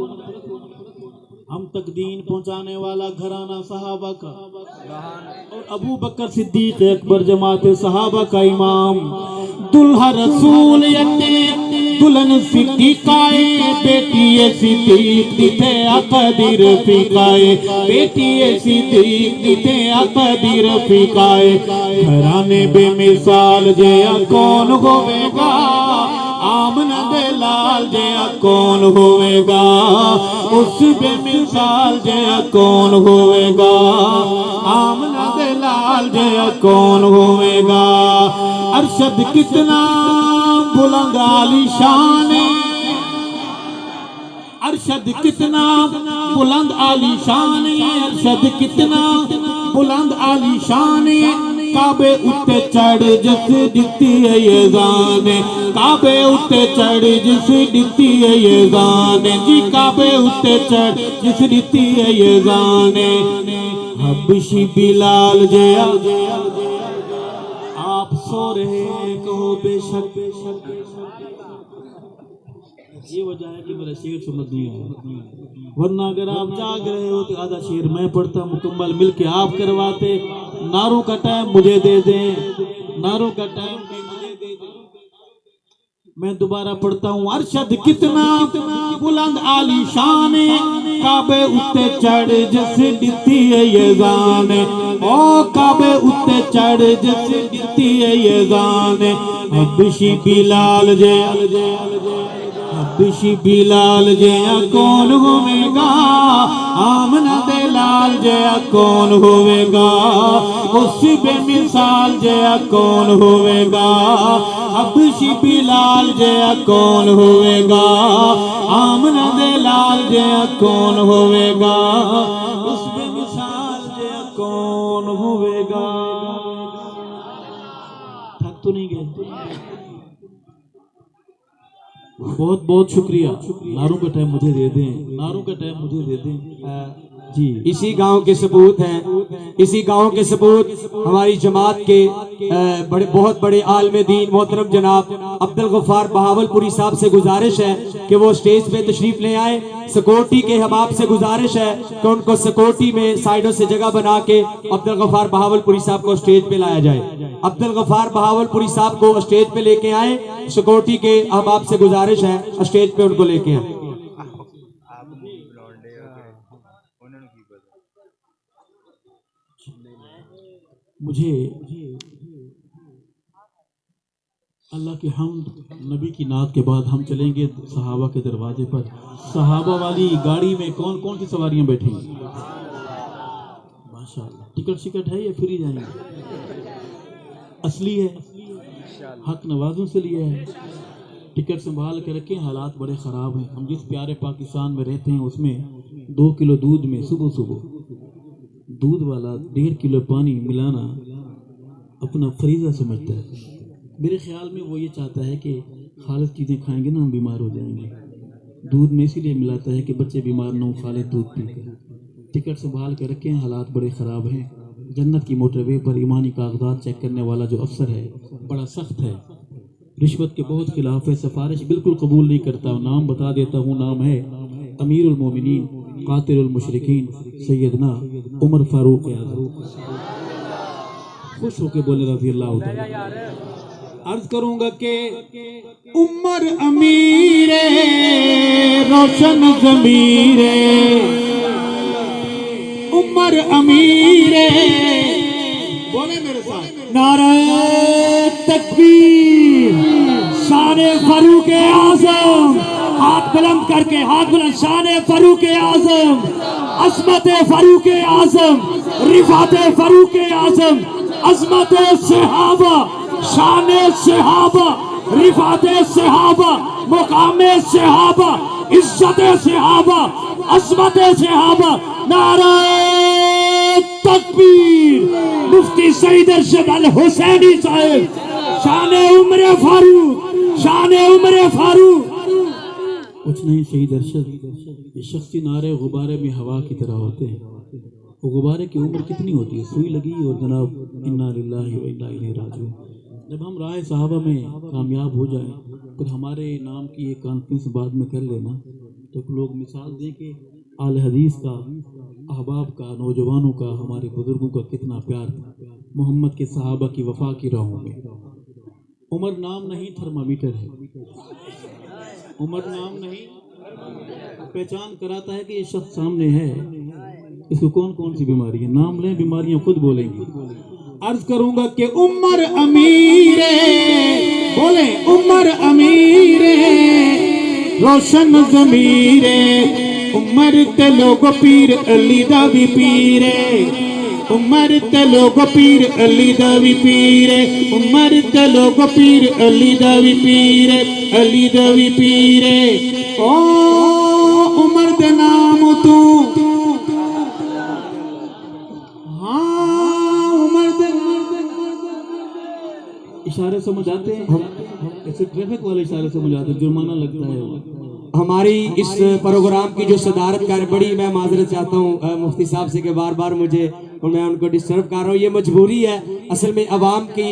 Speaker 2: हम तक दीन पहुंचाने वाला घराना सहाबा का और अबू बकर सिद्दीक अकबर जमात सहाबा का इमाम। दुल्हा रसूल यते दुल्हन सिद्दीकाए, बेटी सिद्दीक दीते आका दी रफीकाए, बेटी सिद्दीक दीते आका दी रफीकाए। घराने बेमिसाल जया कौन होवेगा, आमना दे लाल जया कौन होवेगा, उस बेमिसाल जया कौन होवेगा, आमना दे लाल जया कौन होवेगा। अरशद कितना बुलंद आलीशान है, अरशद कितना बुलंद आलीशान है, अरशद कितना बुलंद आलीशान है। काबे उत्ते चढ़ जिस दिती है ये जान, काबे उत्ते चढ़ जिस दिती है ये जान जी, काबे उत्ते चढ़ जिस दिती है ये जान। हबशी बिलाल जया आप सो रहे कहो बेशक, ये वजह है कि मेरा शेर समझ नहीं आया। वरना अगर आप जाग रहे हो तो आधा शेर मैं पढ़ता, मुकम्मल मिलके आप करवाते। नारों का टाइम मुझे दे दें, नारों का टाइम भी मुझे दे दें। मैं दोबारा पढ़ता हूँ। अरशद कितना बुलंद आलीशान, काबे उत्ते चढ़ जिस दिती है ये जान, ओ काबे उत्ते चढ़ जिस दिती है ये जान। हबशी बिलाल जया, हबशी बिलाल जया कौन होवेगा, आमना दे लाल जया कौन होवेगा, उस बेमिसाल जया कौन होवेगा। हबशी बिलाल जया कौन होवेगा, आमना दे लाल जया कौन होवेगा, उस बेमिसाल जया कौन होवेगा। थक तो नहीं गए? बहुत बहुत शुक्रिया। नारों का टाइम मुझे दे दें, नारों का टाइम मुझे दे दें जी।
Speaker 3: इसी गांव के सबूत हैं, इसी गांव के सबूत हमारी जमात के बड़े बहुत बड़े आलम दीन मोहतरम जनाब अब्दुल गफ्फार बहावलपुरी साहब से गुजारिश है कि वो स्टेज पे तशरीफ ले आए। सिक्योरिटी के हबाब से गुजारिश है कि उनको सिक्योरिटी में साइडों से जगह बना के अब्दुल गफ्फार बहावलपुरी साहब को स्टेज पे लाया जाए। अब्दुल गफ्फार बहावलपुरी साहब को स्टेज पे लेके आए। सिक्योरिटी के अहबाब से गुजारिश है स्टेज पे उनको लेके आए।
Speaker 2: मुझे अल्लाह की हम्द नबी की नात के बाद हम चलेंगे सहाबा के दरवाजे पर। सहाबा वाली गाड़ी में कौन कौन सी सवारियां बैठी हैं? माशाअल्लाह। टिकट शिकट है या फ्री जाएंगे? असली है, हक नवाजों से लिया है। टिकट संभाल के रखें, हालात बड़े ख़राब हैं। हम जिस प्यारे पाकिस्तान में रहते हैं उसमें 2 किलो दूध में सुबह सुबह दूध वाला 1.5 किलो पानी मिलाना अपना फरीज़ा समझता है। मेरे ख्याल में वो ये चाहता है कि खालिद चीज़ें खाएंगे ना हम बीमार हो जाएंगे। दूध में इसीलिए मिलाता है कि बच्चे बीमार ना हो खालिद दूध पी कर। टिकट संभाल के रखें, हालात बड़े ख़राब हैं। जन्नत की मोटरवे पर ईमानी कागजात चेक करने वाला जो अफसर है बड़ा सख्त है, रिश्वत के बहुत खिलाफ है, सिफारिश बिल्कुल कबूल नहीं करता। नाम बता देता हूँ, नाम है अमीरुल मोमिनीन कातिरुल मुशरिकीन सैयदना उमर फारूक आज़म। खुश होके बोले रज़ी अल्लाह तआला। अर्ज करूंगा कि
Speaker 4: उमर अमीरे रोशन ज़मीरे, उमर अमीरे, बोले मेरे साथ नारे तकबीर, शान फारूक आज़म। हाथ बुलंद करके, हाथ बुलंद। शान फारूक आज़म, अज़मत फारूक आज़म, रिफ़ात फारूक आज़म, अज़मत सहाबा, शान सहाबा, रिफ़ात सहाबा, मुकाम सहाबा, इज्जत सहाबा, अज़मत सहाबा। नारा तकबीर। मुफ्ती सईद अरशद अल हुसैनी साहब, शान उमर फारूक, शान उमर फारूक।
Speaker 2: कुछ नहीं शहीद अरशद, ये शख्सी नारे गुब्बारे में हवा की तरह होते हैं। वो गुब्बारे की उम्र कितनी होती है? सुई लगी और जनाब इन्ना लिल्लाहि व इन्ना इलैहि राजिऊन। जब हम राह सहाबा में कामयाब हो जाएं फिर हमारे नाम की एक कॉन्फ्रेंस बाद में कर लेना तो लोग मिसाल दें कि आले हदीस का, अहबाब का, नौजवानों का, हमारे बुजुर्गों का कितना प्यार था मोहम्मद के सहाबा की वफा की राहों में। उमर नाम नहीं, थर्मामीटर है। उमर नाम नहीं, पहचान कराता है कि ये शख्स सामने है, इसको कौन कौन सी बीमारी है। नाम लें, बीमारियां खुद बोलेंगी।
Speaker 4: अर्ज करूंगा कि उमर अमीरे, बोले उमर अमीरे रोशन ज़मीरे, उमर ते लोगो पीर अली दा भी पीरे, उमर ते लोगो पीर अली दा भी पीरे, उमर ते लोगो पीर अली दा भी पीरे, अली दा भी पीरे। ओ उमर दे नाम तू,
Speaker 2: इशारे समझ आते हैं हम, ऐसे ट्रैफिक वाले इशारे समझ आते हैं, जुर्माना लगता है।
Speaker 3: हमारी इस प्रोग्राम की जो सदारत कर, बड़ी मैं माजरत चाहता हूँ मुफ्ती साहब से कि बार बार मुझे और मैं उनको डिस्टर्ब कर रहा हूँ, ये मजबूरी है। असल में अवाम की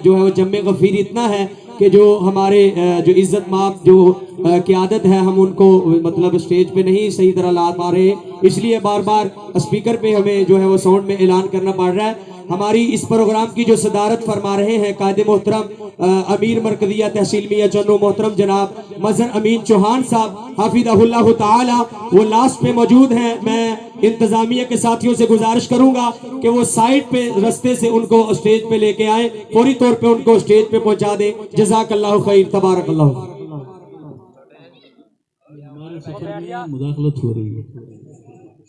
Speaker 3: जो है वो जम्मे गफीर इतना है कि जो हमारे जो इज्जत माप जो क़यादत है हम उनको मतलब स्टेज पे नहीं सही तरह ला पा रहे, इसलिए बार बार स्पीकर पे हमें जो है वो साउंड में ऐलान करना पड़ रहा है। हमारी इस प्रोग्राम की जो सदारत फरमा रहे हैं कायदे मोहतरम अमीर मरकजिया तहसील मियां चन्नू मोहतरम जनाब मजहर अमीन चौहान साहब हाफिज़हुल्लाह ताला, वो लास्ट पे मौजूद हैं। मैं इंतजामिया के साथियों से गुजारिश करूंगा कि वो साइड पे रस्ते से उनको स्टेज पे लेके आए, फौरी तौर पे उनको स्टेज पे पहुंचा दें। जज़ाकल्लाहु खैर, तबारकल्लाह।
Speaker 2: हमारे सफर में मुदाखलत हो रही है,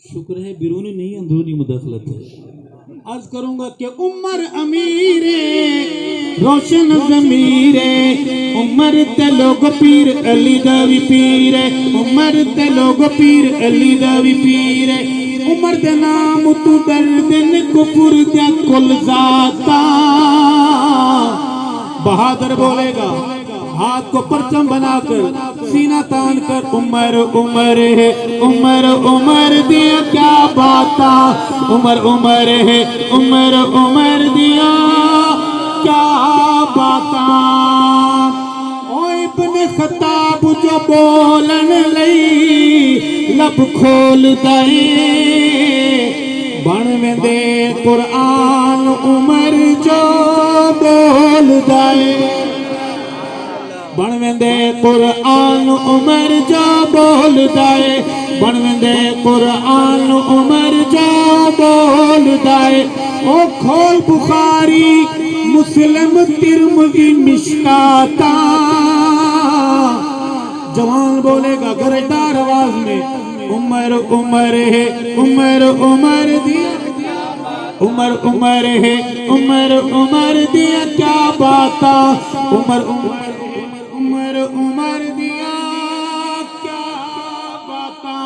Speaker 2: शुक्र है बिरूनी नहीं अंदरूनी मुदाखलत है।
Speaker 4: अर्ज करूंगा कि उमर अमीरे रोशन ज़मीरे, उमर ते लोग पीर अली दा भी पीरे, उमर ते लोग पीर अली दा भी पीरे। उमर दे नाम तू दर्दन कुफुर दे कुल जाता। बहादुर बोलेगा, हाथ को परचम बनाकर सीना तान कर उमर उमर है, उमर उमर दिया क्या बाता, उमर उमर है, उमर उमर दिया क्या बाता। ओ इब्ने खत्ताब जो बोलन लई लब खोल दए, बन में दे कुरान उमर जो बोल दए, बन वेंदे कुरान उमर जो बोल दाए, बन वेंदे कुरान उमर जो बोल दाए। ओ खोल बुखारी मुस्लिम तिरमिज़ी मिशकाता। जवान बोलेगा गरजदार आवाज में, उमर उमर है उमर उमर दिया, उमर उमर है उमर उमर दिया क्या बाता, उमर उमर उमर उमर दिया क्या बाता।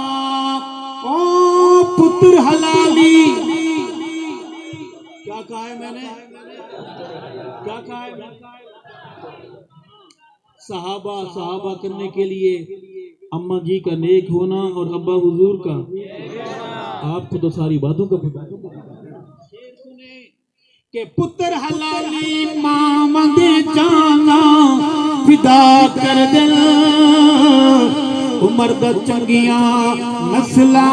Speaker 4: ओ पुत्र हलाली, क्या कहा है मैंने, क्या कहा है, सहाबा करने के लिए अम्मा जी का नेक होना और अब्बा हुजूर का, आपको तो सारी बातों का पता के पुत्र हलाली मामद जाना फिदा कर दिल, उमर द चंगिया नस्ला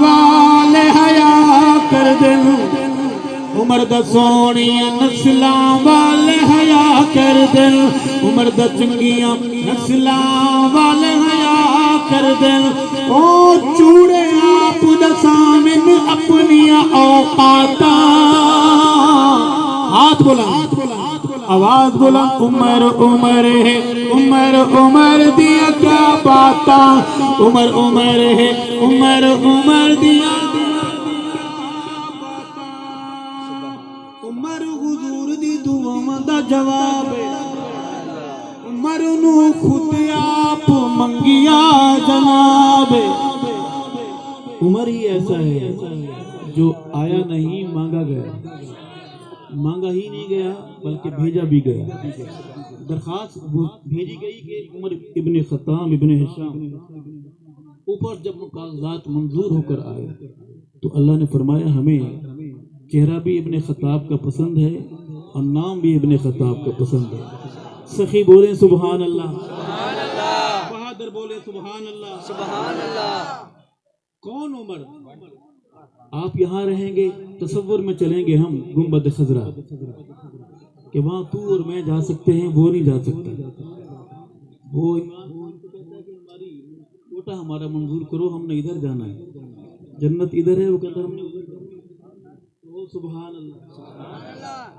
Speaker 4: वाले हया कर दिल, उमर द सोनिया नस्ला वाले हया कर दिल, उमर द चंगिया नस्ला वाले हया कर दिल। ओ चूड़े आप दसामिन अपनिया औकाता, हाथ बोला आवाज बोला, उमर उमर है उमर उमर दिया क्या बाता, उमर उमर है उमर उमर दिया, उमर हुजूर दी दुआ दा जवाब, उमर नू खुद आप मंगिया जनाब। उमर ही ऐसा है जो आया नहीं मांगा गया, मांगा ही नहीं गया बल्कि भेजा भी गया। दरखास्त भेजी गई कि उमर इब्ने खत्ताब इब्ने हिशाम, ऊपर जब कागजात मंजूर होकर आए तो अल्लाह ने फरमाया हमें चेहरा भी इब्ने खत्ताब का पसंद है और नाम भी इब्ने खत्ताब का पसंद है। सखी बोले सुभान अल्लाह, बहादुर बोले सुभान अल्लाह, सुभान अल्लाह। कौन उमर, आप यहाँ रहेंगे, तसव्वुर में चलेंगे हम गुंबद खजरा कि वहाँ तू और मैं जा सकते हैं, वो नहीं जा सकता। वो हमारी कोटा हमारा मंजूर करो, हमने इधर जाना है, जन्नत इधर है, वो कहता हमने उधर जाना है। ओ सुभान अल्लाह।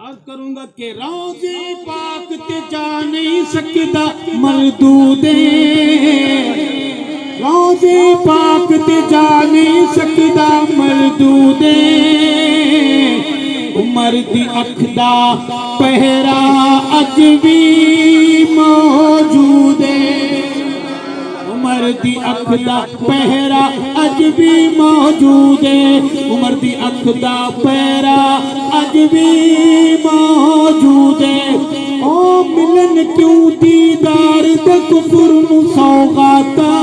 Speaker 4: अर्ज करूंगा कि रोज़े पाक ते जा नहीं सकता मरदूदे, रोज़े पाक ते जा नहीं सकता मरदूदे, उमर दी अख दा पहरा अज भी मौजूद है, उमर दी अख दा पहरा अज भी मौजूद है, उमर दी अख दा पहरा अज भी मौजूद है। ओ मिलन क्यों दीदार दे कुफर नु सौगाता,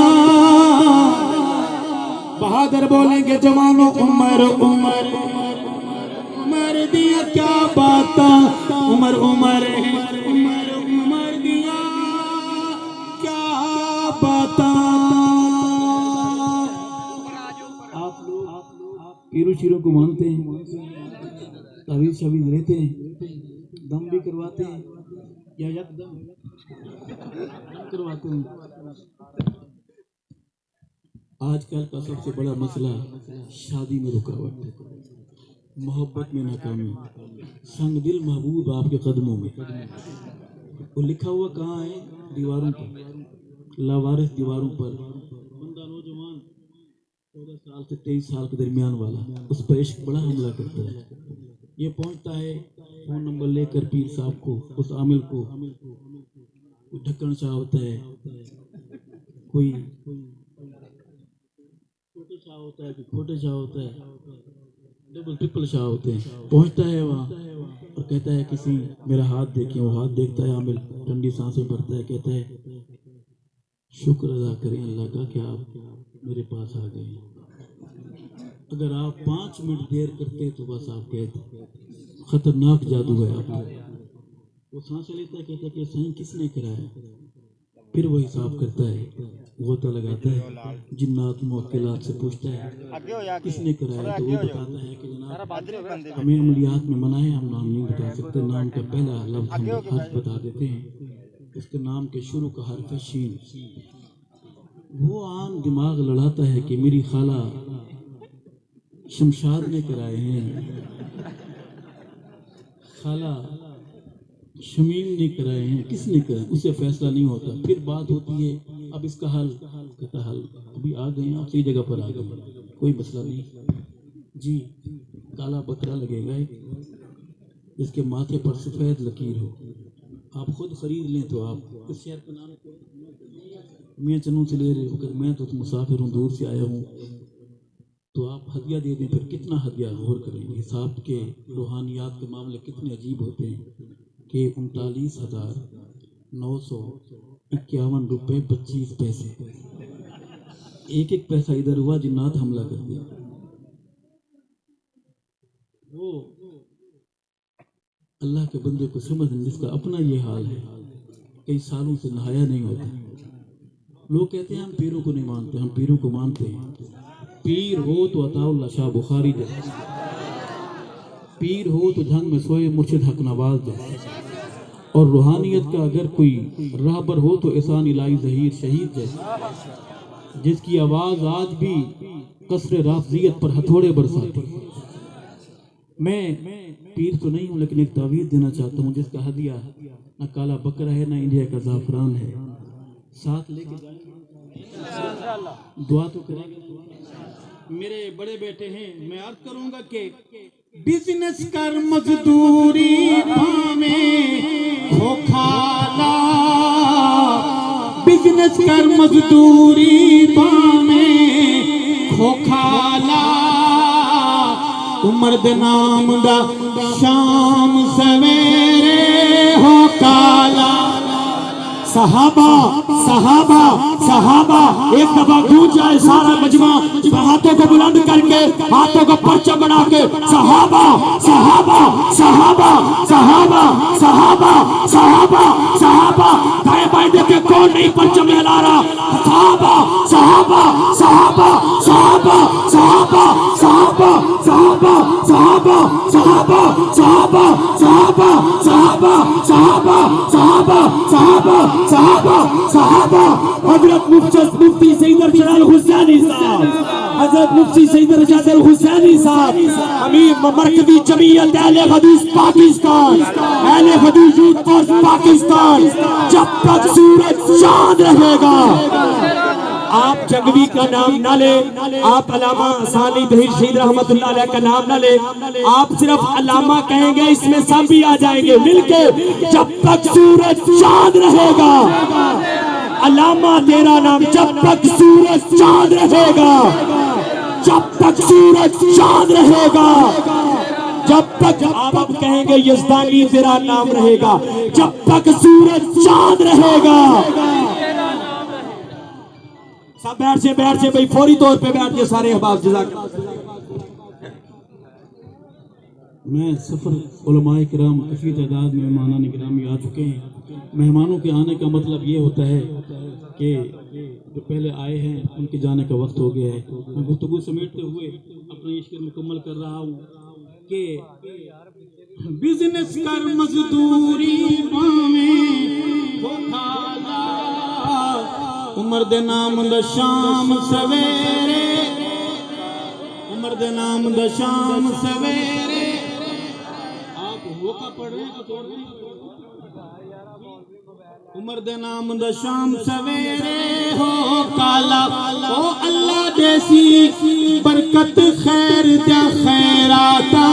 Speaker 4: बहादुर बोलेंगे जवानों उमर उमर उमर दिया क्या बाता, उमर उमर उमर उमर दिया क्या बाता। आप लोग पीरू शीरों को मानते हैं, तावीज़ शवीज़ लेते हैं, दम भी करवाते हैं या यकदम करवाते हैं। आजकल का सबसे बड़ा मसला शादी में रुकावट है, मोहब्बत में नाकामी, संग दिल महबूब आपके कदमों में। वो लिखा हुआ कहाँ है, दीवारों पर, लावारिस दीवारों पर। बंदा नौजवान 14 साल से 23 साल के दरमियान वाला, उस पर इश्क बड़ा हमला करता है। ये पहुंचता है फोन नंबर लेकर पीर साहब को, उस आमिल को, ढक्कन शाह होता है, कोई छोटे शाह होता है, कोई छोटे शाह होता है, डबल ट्रिपल शाह होते हैं। पहुंचता है वहाँ और कहता है किसी मेरा हाथ देखिए, वो हाथ देखता है, आमिल ठंडी सांसें भरता है, कहता है शुक्र अदा करें अल्लाह का कि आप मेरे पास आ गए। अगर आप 5 मिनट देर करते तो बस आप कहते खतरनाक जादू है आप। वो सांसें लेता है, कहता है कि सही किसने कराया, फिर वो हिसाब करता है, गोता लगाता है, जिन्नात मुवक्किलात से पूछता है किसने कराया, तो वो बताता है कि जनाब हमें अमलियात में मना है, हम नाम नहीं बता सकते, नाम का पहला लफ्ज़ हम हर्फ बता देते हैं, उसके नाम के शुरू का हर्फ है शीन। वो आम दिमाग लड़ाता है कि मेरी खाला शमशाद ने कराए हैं,
Speaker 2: खाला शमीम ने कराए हैं, किसने कराए, उससे फैसला नहीं होता। फिर बात होती है अब इसका हल, कहता हल अभी आ गए हैं, आप सही जगह पर आ गए, कोई मसला नहीं जी। काला बकरा लगेगा जिसके माथे पर सफ़ेद लकीर हो, आप खुद खरीद लें तो आप इस शहर का नाम मैं चनों से ले रहे हो, अगर मैं तो मुसाफिर हूँ, दूर से आया हूँ, तो आप हदिया दे दें। फिर कितना हदिया गौर करें, हिसाब के रूहानियात के मामले कितने अजीब होते हैं कि 39,951 रुपये 25 पैसे, एक एक पैसा इधर हुआ जिन्नात हमला कर दिया। वो अल्लाह के बंदे को समझ जिसका अपना ये हाल है, कई सालों से नहाया नहीं होता। लोग कहते हैं हम पीरों को नहीं मानते, हम पीरों को मानते हैं। पीर हो तो अताउल्लाह शाह बुखारी जैसे, पीर हो तो जंग में सोए मुर्शिद हक नवाज जैसे, और रूहानियत का अगर कोई राहबर हो तो एहसान इलाही ज़हीर शहीद जैसे, जिसकी आवाज़ आज भी कसरे राफजियत पर हथौड़े बरसाती। मैं पीर तो नहीं हूँ, लेकिन एक तावीज़ देना चाहता हूँ जिसका हदिया ना काला बकरा है ना इंडिया का ज़ाफ़रान है, साथ लेके दुआ तो करेंगे। मेरे बड़े बेटे हैं, मैं अर्ज करूंगा कि
Speaker 4: बिजनेस कर मजदूरी में खोखाला, बिजनेस कर मजदूरी में खोखाला, उमर दे नाम दा शाम सवेरे हो काला। सहाबा सहाबा सहाबा, एक दफा गूंज जाए सारा मजमा, हाथों को बुलंद करके, हाथों को परचम बना के, सहाबा सहाबा सहाबा सहाबा सहाबा सहाबा सहाबा, दाएं बाएं देखे कौन नहीं परचम लहरा रहा, सहाबा सहाबा सहाबा सहाबा सहाबा सहाबा सहाबा सहाबा सहाबा सहाबा सहाबा सहाबा सहाबा सहाबा सहाबा सहाबा सहाबा। हजरत मुफ्ती सईद अरशद हुसैनी साहब, हजरत मुफ्ती सईद अरशद हुसैनी साहब, अमीर मरकजी जमीयत अहले हदीस पाकिस्तान, अहले हदीस यूथ फोर्स पाकिस्तान, जब तक सूरज चांद रहेगा। आप जंगवी का नाम ना ले, आप अलामा सानी दहीर शहीद रहमतुल्लाह अलैह का नाम ना ले, आप सिर्फ अलामा कहेंगे, इसमें सब भी आ जाएंगे मिलके। जब तक सूरज चांद रहेगा, अलामा तेरा नाम, जब तक सूरज चांद रहेगा, जब तक सूरज चांद रहेगा, जब तक आप अब कहेंगे यज़दानी तेरा नाम रहेगा, जब तक सूरज चांद रहेगा। सब बैठ से भाई, फौरी तौर पे बैठ के सारे अहबाब जज़ाकल्लाह।
Speaker 2: मैं सफ़र उलमाए किराम काफ़ी तादाद में मेहमान किरामी आ चुके हैं। मेहमानों के आने का मतलब ये होता है कि जो पहले आए हैं उनके जाने का वक्त हो गया है। मैं गुफ्तगू समेटते हुए अपना इश्क मुकम्मल कर रहा हूँ कि
Speaker 4: बिजनेस कर मजदूरी में खोखाला, उमर दे नाम दा शाम सवेरे, उमर दे नाम दा शाम सवेरे।
Speaker 2: आप होका पढ़ रहे हैं,
Speaker 4: उमर दे नाम दा शाम सवेरे हो काला, ओ अल्लाह देसी बरकत खैर दा खैराता।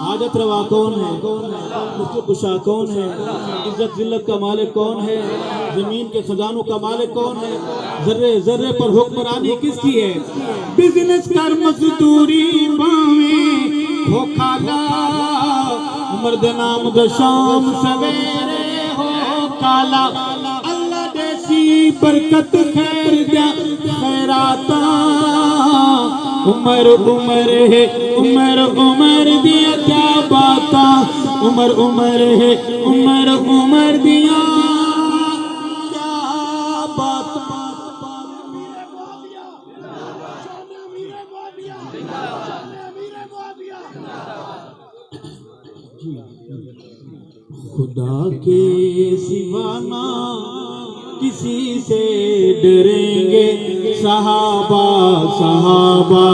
Speaker 4: हाजत रवा कौन है, मुश्किल कुशा कौन है, इज्जत जिल्लत का मालिक कौन है, जमीन के खजानों का मालिक कौन है, जर्रे जर्रे पर हुक्मरानी किसकी है। बिजनेस कर मजदूरी बावें हो खाला, उमर दे नाम दा शाम सवेरे हो काला, अल्लाह देसी बरकत खैर दा खैराता। उमर उमर है, उमर उमर दिया क्या बाता, उमर उमर है, उमर उमर दिया क्या बाता। खुदा के सिवा ना किसी से डरेंगे, सहाबा सहाबा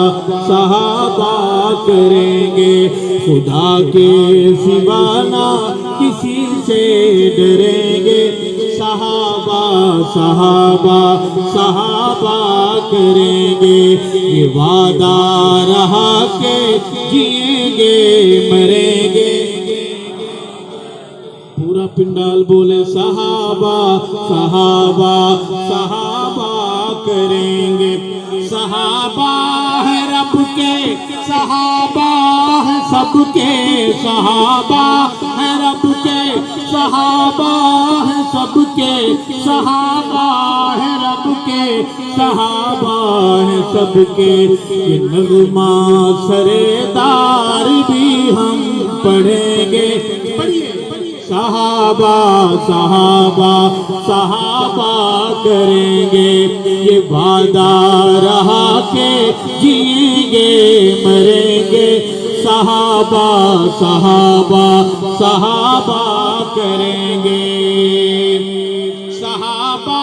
Speaker 4: सहाबा करेंगे, खुदा के सिवाना किसी से डरेंगे। सहाबा सहाबा सहाबा करेंगे, ये वादा रहा के जिएंगे मरेंगे। पूरा पिंडाल बोले सहाबा सहाबा सहाबा करेंगे। सहाबा है रब के, सहाबा है सबके, सहाबा है रब के, सहाबा है सबके, सहाबा है रब के, सहाबा है सबके। ये नगमा सरेदार भी हम पढ़ेंगे। सहाबा सहाबा सहाबा करेंगे, ये वादा रहा के जिएंगे मरेंगे। सहाबा सहाबा सहाबा करेंगे। सहाबा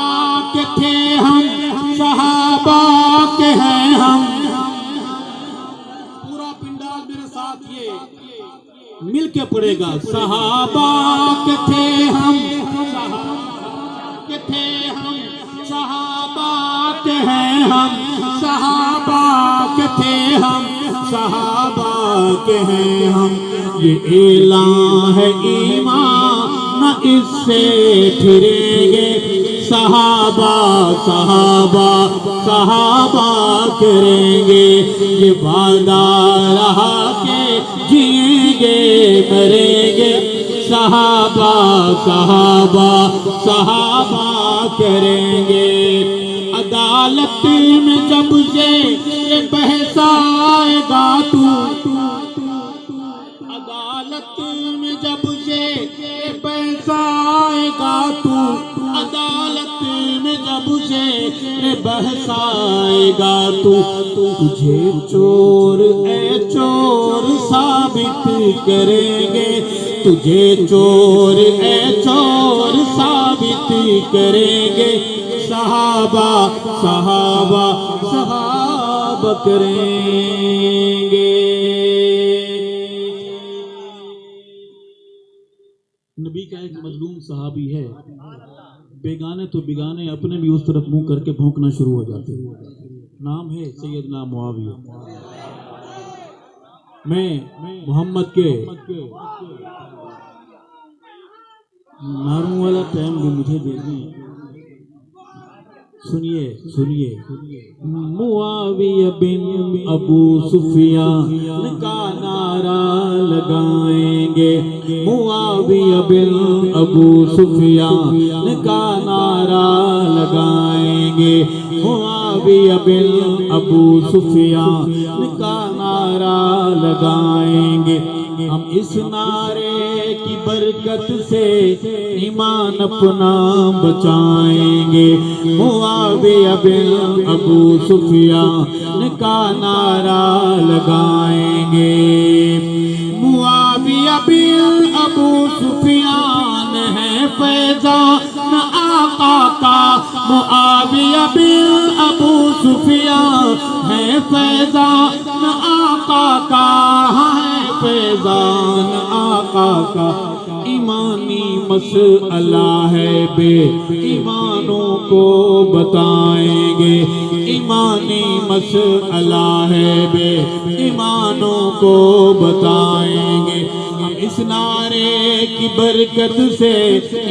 Speaker 4: के थे हम, सहाबा के हैं हम। पूरा पिंडाल मेरे साथ ये मिल के पड़ेगा। सहाबा के थे हम, के थे हम, सहाबा के हैं हम, सहाबा के थे हम, सहाबा के हैं हम। ये ऐलान है ईमान न इससे फिरेंगे। सहाबा सहाबा सहाबा करेंगे, ये वादा रहा के जिएंगे मरेंगे। सहाबा सहाबा सहाबा करेंगे। अदालत में जब से बहसाएगा तू, अदालत में जब से बहसाएगा तू, अदालत में जब से बहसाएगा तू, तुझे चोर ए चोर साबित करेंगे। तुझे चोर ए चोर साबित करेंगे। सहाबा सहाबा सहाबा करेंगे।
Speaker 2: नबी का एक मजलूम सहाबी है, बेगाने तो बेगाने अपने भी उस तरफ मुंह करके भौंकना शुरू हो जाते हैं। नाम है सैयदना मुआविया। मैं मोहम्मद के नारों वाला टाइम भी मुझे देंगे। सुनिए सुनिए। मुआविया बिन अबू सुफियान का नारा लगाएंगे। मुआविया बिन अबू सुफियान का नारा लगाएंगे। मुआविया बिन अबू सुफियान का नारा लगाएंगे। हम इस नारे की बरकत से ईमान अपना बचाएंगे। मुआविया बिन अबू सुफियान का नारा लगाएंगे। मुआविया बिन अबू सुफियान है फैज़ान आका का। मुआविया बिन अबू सुफियान है फैज़ान आका का, है फैज़ान आका का। ईमानी मसला है बे ईमानों को बताएंगे। ईमानी मसला है बे ईमानों को बताएंगे। हम इस नारे की बरकत से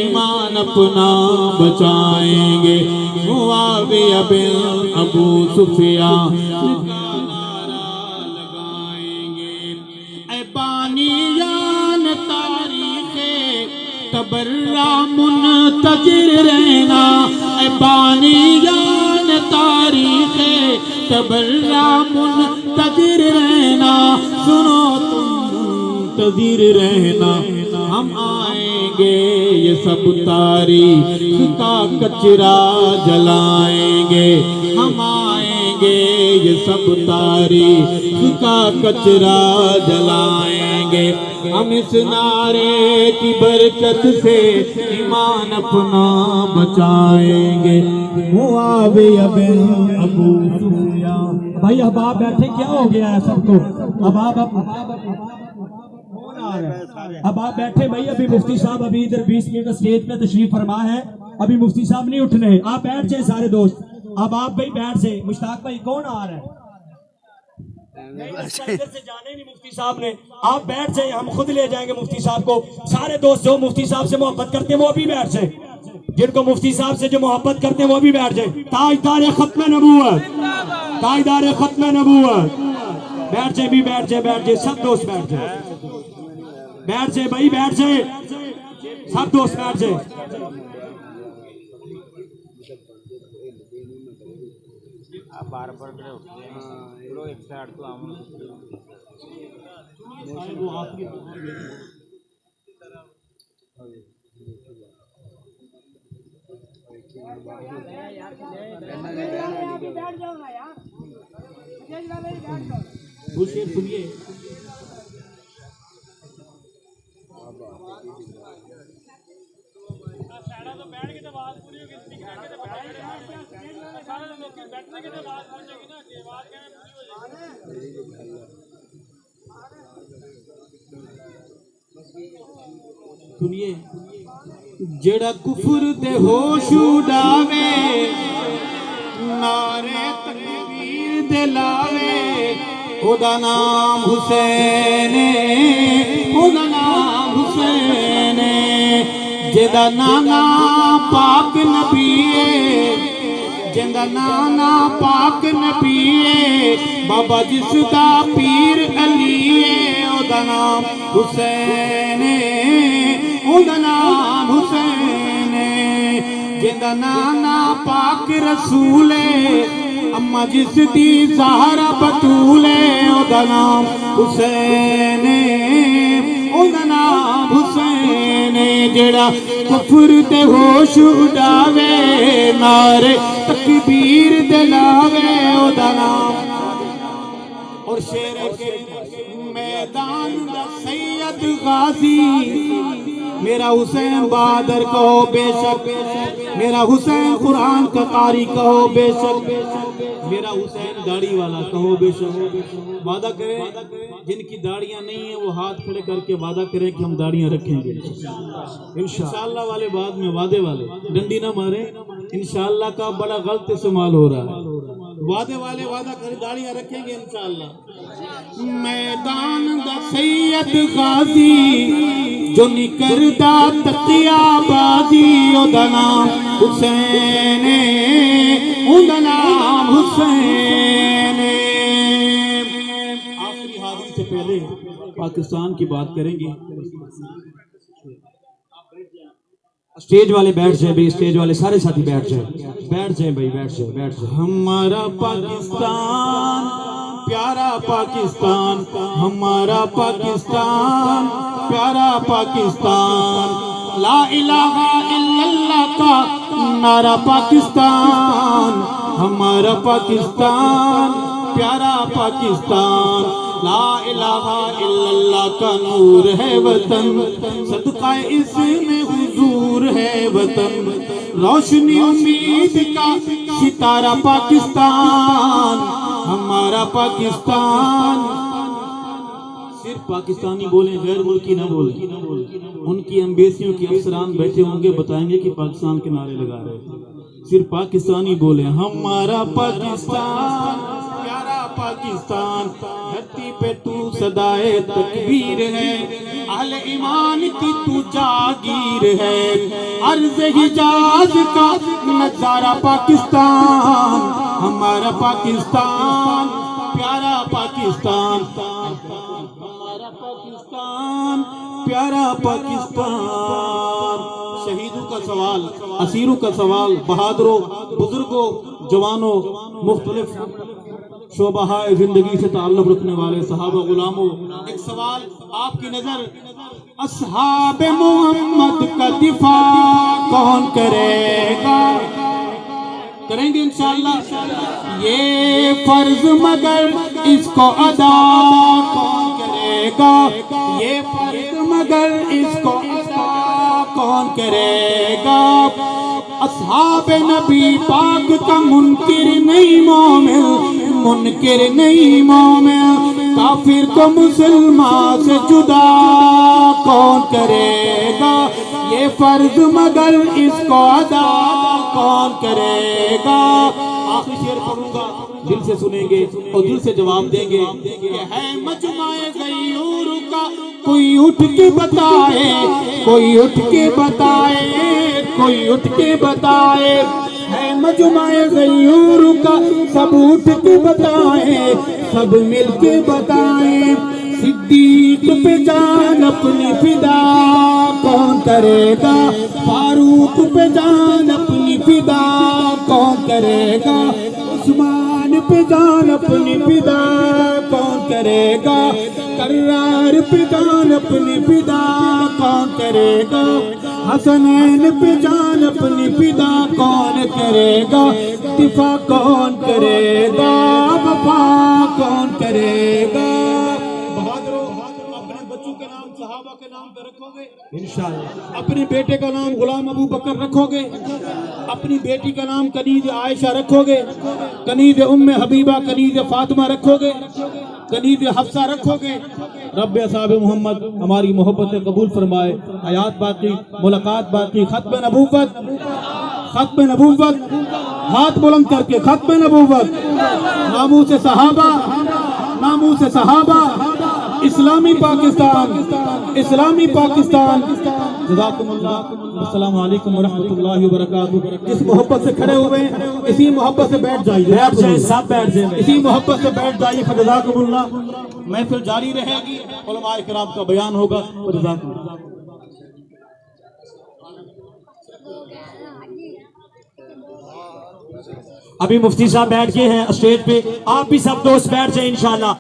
Speaker 2: ईमान अपना बचाएंगे। मुआविया बिन अबू सुफियान का नारा लगाएंगे। ऐ बानियान तारीखे तबर्रा मुनतजिर रहना। ऐ बानियान तारीखे तबर्रा मुनतजिर रहना। सुनो तुम मुंतजिर रहना, हम आएंगे ये सब तारीख का कचरा जलाएंगे। हम आएंगे ये सब तारीख का कचरा जलाएंगे।
Speaker 4: हम इस नारे की बरकत से ईमान अपना बचाएंगे। मुआविया बिन अबू सुफियान।
Speaker 3: भाई अब आप बैठे, क्या हो गया है सबको? अब आप अब आप बैठे भाई। अभी मुफ्ती साहब अभी इधर 20 मिनट स्टेज पे तशरीफ फरमा है, अभी मुफ्ती साहब नहीं उठने। आप बैठ जाए सारे दोस्त, अब आप भाई बैठ जाए। मुश्ताक भाई कौन आ रहा है? इधर से जाने नहीं मुफ्ती साहब ने, आप बैठ जाए, हम खुद ले जाएंगे मुफ्ती साहब को। सारे दोस्त जो मुफ्ती साहब से मोहब्बत करते हैं वो भी बैठ जाए, जिनको मुफ्ती साहब से जो मोहब्बत करते हैं वो भी बैठ जाए। ताजदार खत्म नबूवत, ताजदार खत्म नबूवत, बैठ जाए भी, बैठ जाए, बैठ जाए, सब दोस्त बैठ जाए, बैठ जाए भाई, बैठ जाए, सब दोस्त बैठ जाए। सुनिए,
Speaker 4: सुनिए, जेड़ा कुफर ते होश उड़ावे, नारे तकबीर दे लावे, ओदा नाम हुसैन, ओदा नाम हुसैन। जेदा नाना पाक नबीए, जेदा नाना पाक नबीए, बाबा जिसदा पीर अलीए, ओदा नाम हुसैन, ओदा नाम हुसैन। जेदा नाना पाक रसूले, अम्मा जिसदी ज़हरा बतूले, ओदा नाम हुसैन, ओदा नाम हुसैन। जेड़ा कुफर ते होश उड़ावे, नारे तकबीर दे लावे, ओदा नाम। और शेर के मैदान दा सैयद गाजी, मेरा हुसैन बहादुर कहो बेशक, मेरा हुसैन कुरान का कारी कहो बेशक, मेरा हुसैन दाढ़ी वाला कहो बेशक। वादा करें, जिनकी दाढ़ियां नहीं है वो हाथ खड़े करके वादा करें कि हम दाढ़ियां रखेंगे इंशाअल्लाह वाले। बाद में वादे वाले डंडी ना मारे, इंशाअल्लाह का बड़ा गलत इस्तेमाल हो रहा है। वादे वाले वादा करें दाढ़ियां रखेंगे इंशाअल्लाह। मैदान दा सैयद गाजी, जो निकरदा तकिया बाजी, ओदा नाम हुसैन, ओदा नाम हुसैन। आखिरी हाजिरी से पहले पाकिस्तान की बात करेंगे।
Speaker 3: स्टेज वाले बैठ जाए भाई, स्टेज वाले सारे साथी बैठ जाए, बैठ जाए भाई, बैठ जाए, बैठ जाए।
Speaker 4: हमारा पाकिस्तान प्यारा पाकिस्तान, हमारा पाकिस्तान प्यारा पाकिस्तान, ला इलाहा इल्लल्लाह का नारा पाकिस्तान, हमारा पाकिस्तान प्यारा पाकिस्तान, ला इलाहा इल्लल्लाह का नूर है वतन, सदका इसमें हुजूर है वतन, रोशनी उम्मीद का सितारा पाकिस्तान, हमारा पाकिस्तान। सिर्फ पाकिस्तानी बोले, गैर मुल्की ना बोले। उनकी एम्बेसियों के अफसरान बैठे होंगे, बताएंगे कि पाकिस्तान के नारे लगा रहे हैं। सिर्फ पाकिस्तानी बोले, हमारा पाकिस्तान प्यारा पाकिस्तान, धरती पे तू सदाए तकबीर है, अहले ईमान की तू जागीर है, अर्ज़ हिजाज का नजारा पाकिस्तान, हमारा पाकिस्तान प्यारा पाकिस्तान, हमारा पाकिस्तान प्यारा पाकिस्तान। शहीदों का सवाल, असीरों का सवाल, बहादुरों, बुजुर्गों, जवानों, मुख्तलिफ शोबाहाए जिंदगी से ताल्लुक रखने वाले सहाबा गुलामों, एक सवाल आपकी नजर, अस्हाबे मोहम्मद का दिफा कौन करेगा? करेंगे इंशाअल्लाह ये फर्ज, मगर इसको अदा कौन करेगा? ये फर्ज मगर इसको अदा कौन करेगा। अस्हाब नबी पाक का मुनकिर नहीं मोमिन, मुनकिर नहीं मोमिन। काफिर को मुसलमान से जुदा कौन करेगा। ये फर्ज मगर इसको अदा कौन करेगा। आखिरी शेर पढ़ूंगा, दिल से सुनेंगे और दिल से जवाब देंगे। ये है मजमाए गयूर का, कोई उठ के बताए, कोई उठ के बताए, कोई उठ के बताए। है मजमाए गयूर का, सब उठ के बताए, सब मिल के बताए। सिद्दीक पे जान अपनी फिदा कौन करेगा। फारूक पे जान अपनी फिदा कौन करेगा। उस्मान पे जान अपनी फिदा कौन करेगा। कर्रार पे जान अपनी फिदा कौन करेगा। हसनैन पे जान अपनी फिदा कौन करेगा। दिफा कौन करेगा, वफा कौन करेगा। बहादुरों, अपने बच्चों के नाम सहाबा के नाम पे रखोगे इंशाअल्लाह। अपने बेटे का नाम गुलाम अबू बकर रखोगे। अपनी बेटी का नाम कनीज आयशा रखोगे। कनीज उम्मे हबीबा, कनीज फातिमा रखोगे। कनीज हफ्सा रखोगे। रब साहब मोहम्मद हमारी मोहब्बत कबूल फरमाए। हयात बाकी, मुलाकात बाकी। खत्म नबूवत, खत्म नबूवत, हाथ बुलंद करके खत्म नबूवत। नामू से सहाबा, नामू से सहाबा। इस्लामी पाकिस्तान, इस्लामी पाकिस्तान। जज़ाकुमुल्लाह। अस्सलामु अलैकुम व रहमतुल्लाहि व बरकातुहू। इस मोहब्बत से खड़े हुए, इसी मोहब्बत से बैठ जाइए, सब बैठ जाइए, इसी मोहब्बत से बैठ जाइए। जज़ाकुमुल्लाह। महफिल जारी रहेगी, उलमाए किराम का बयान होगा। जज़ाकुमुल्लाह।
Speaker 3: अभी मुफ्ती साहब बैठ गए हैं स्टेज पे, आप भी सब दोस्त बैठ जाए इंशाल्लाह।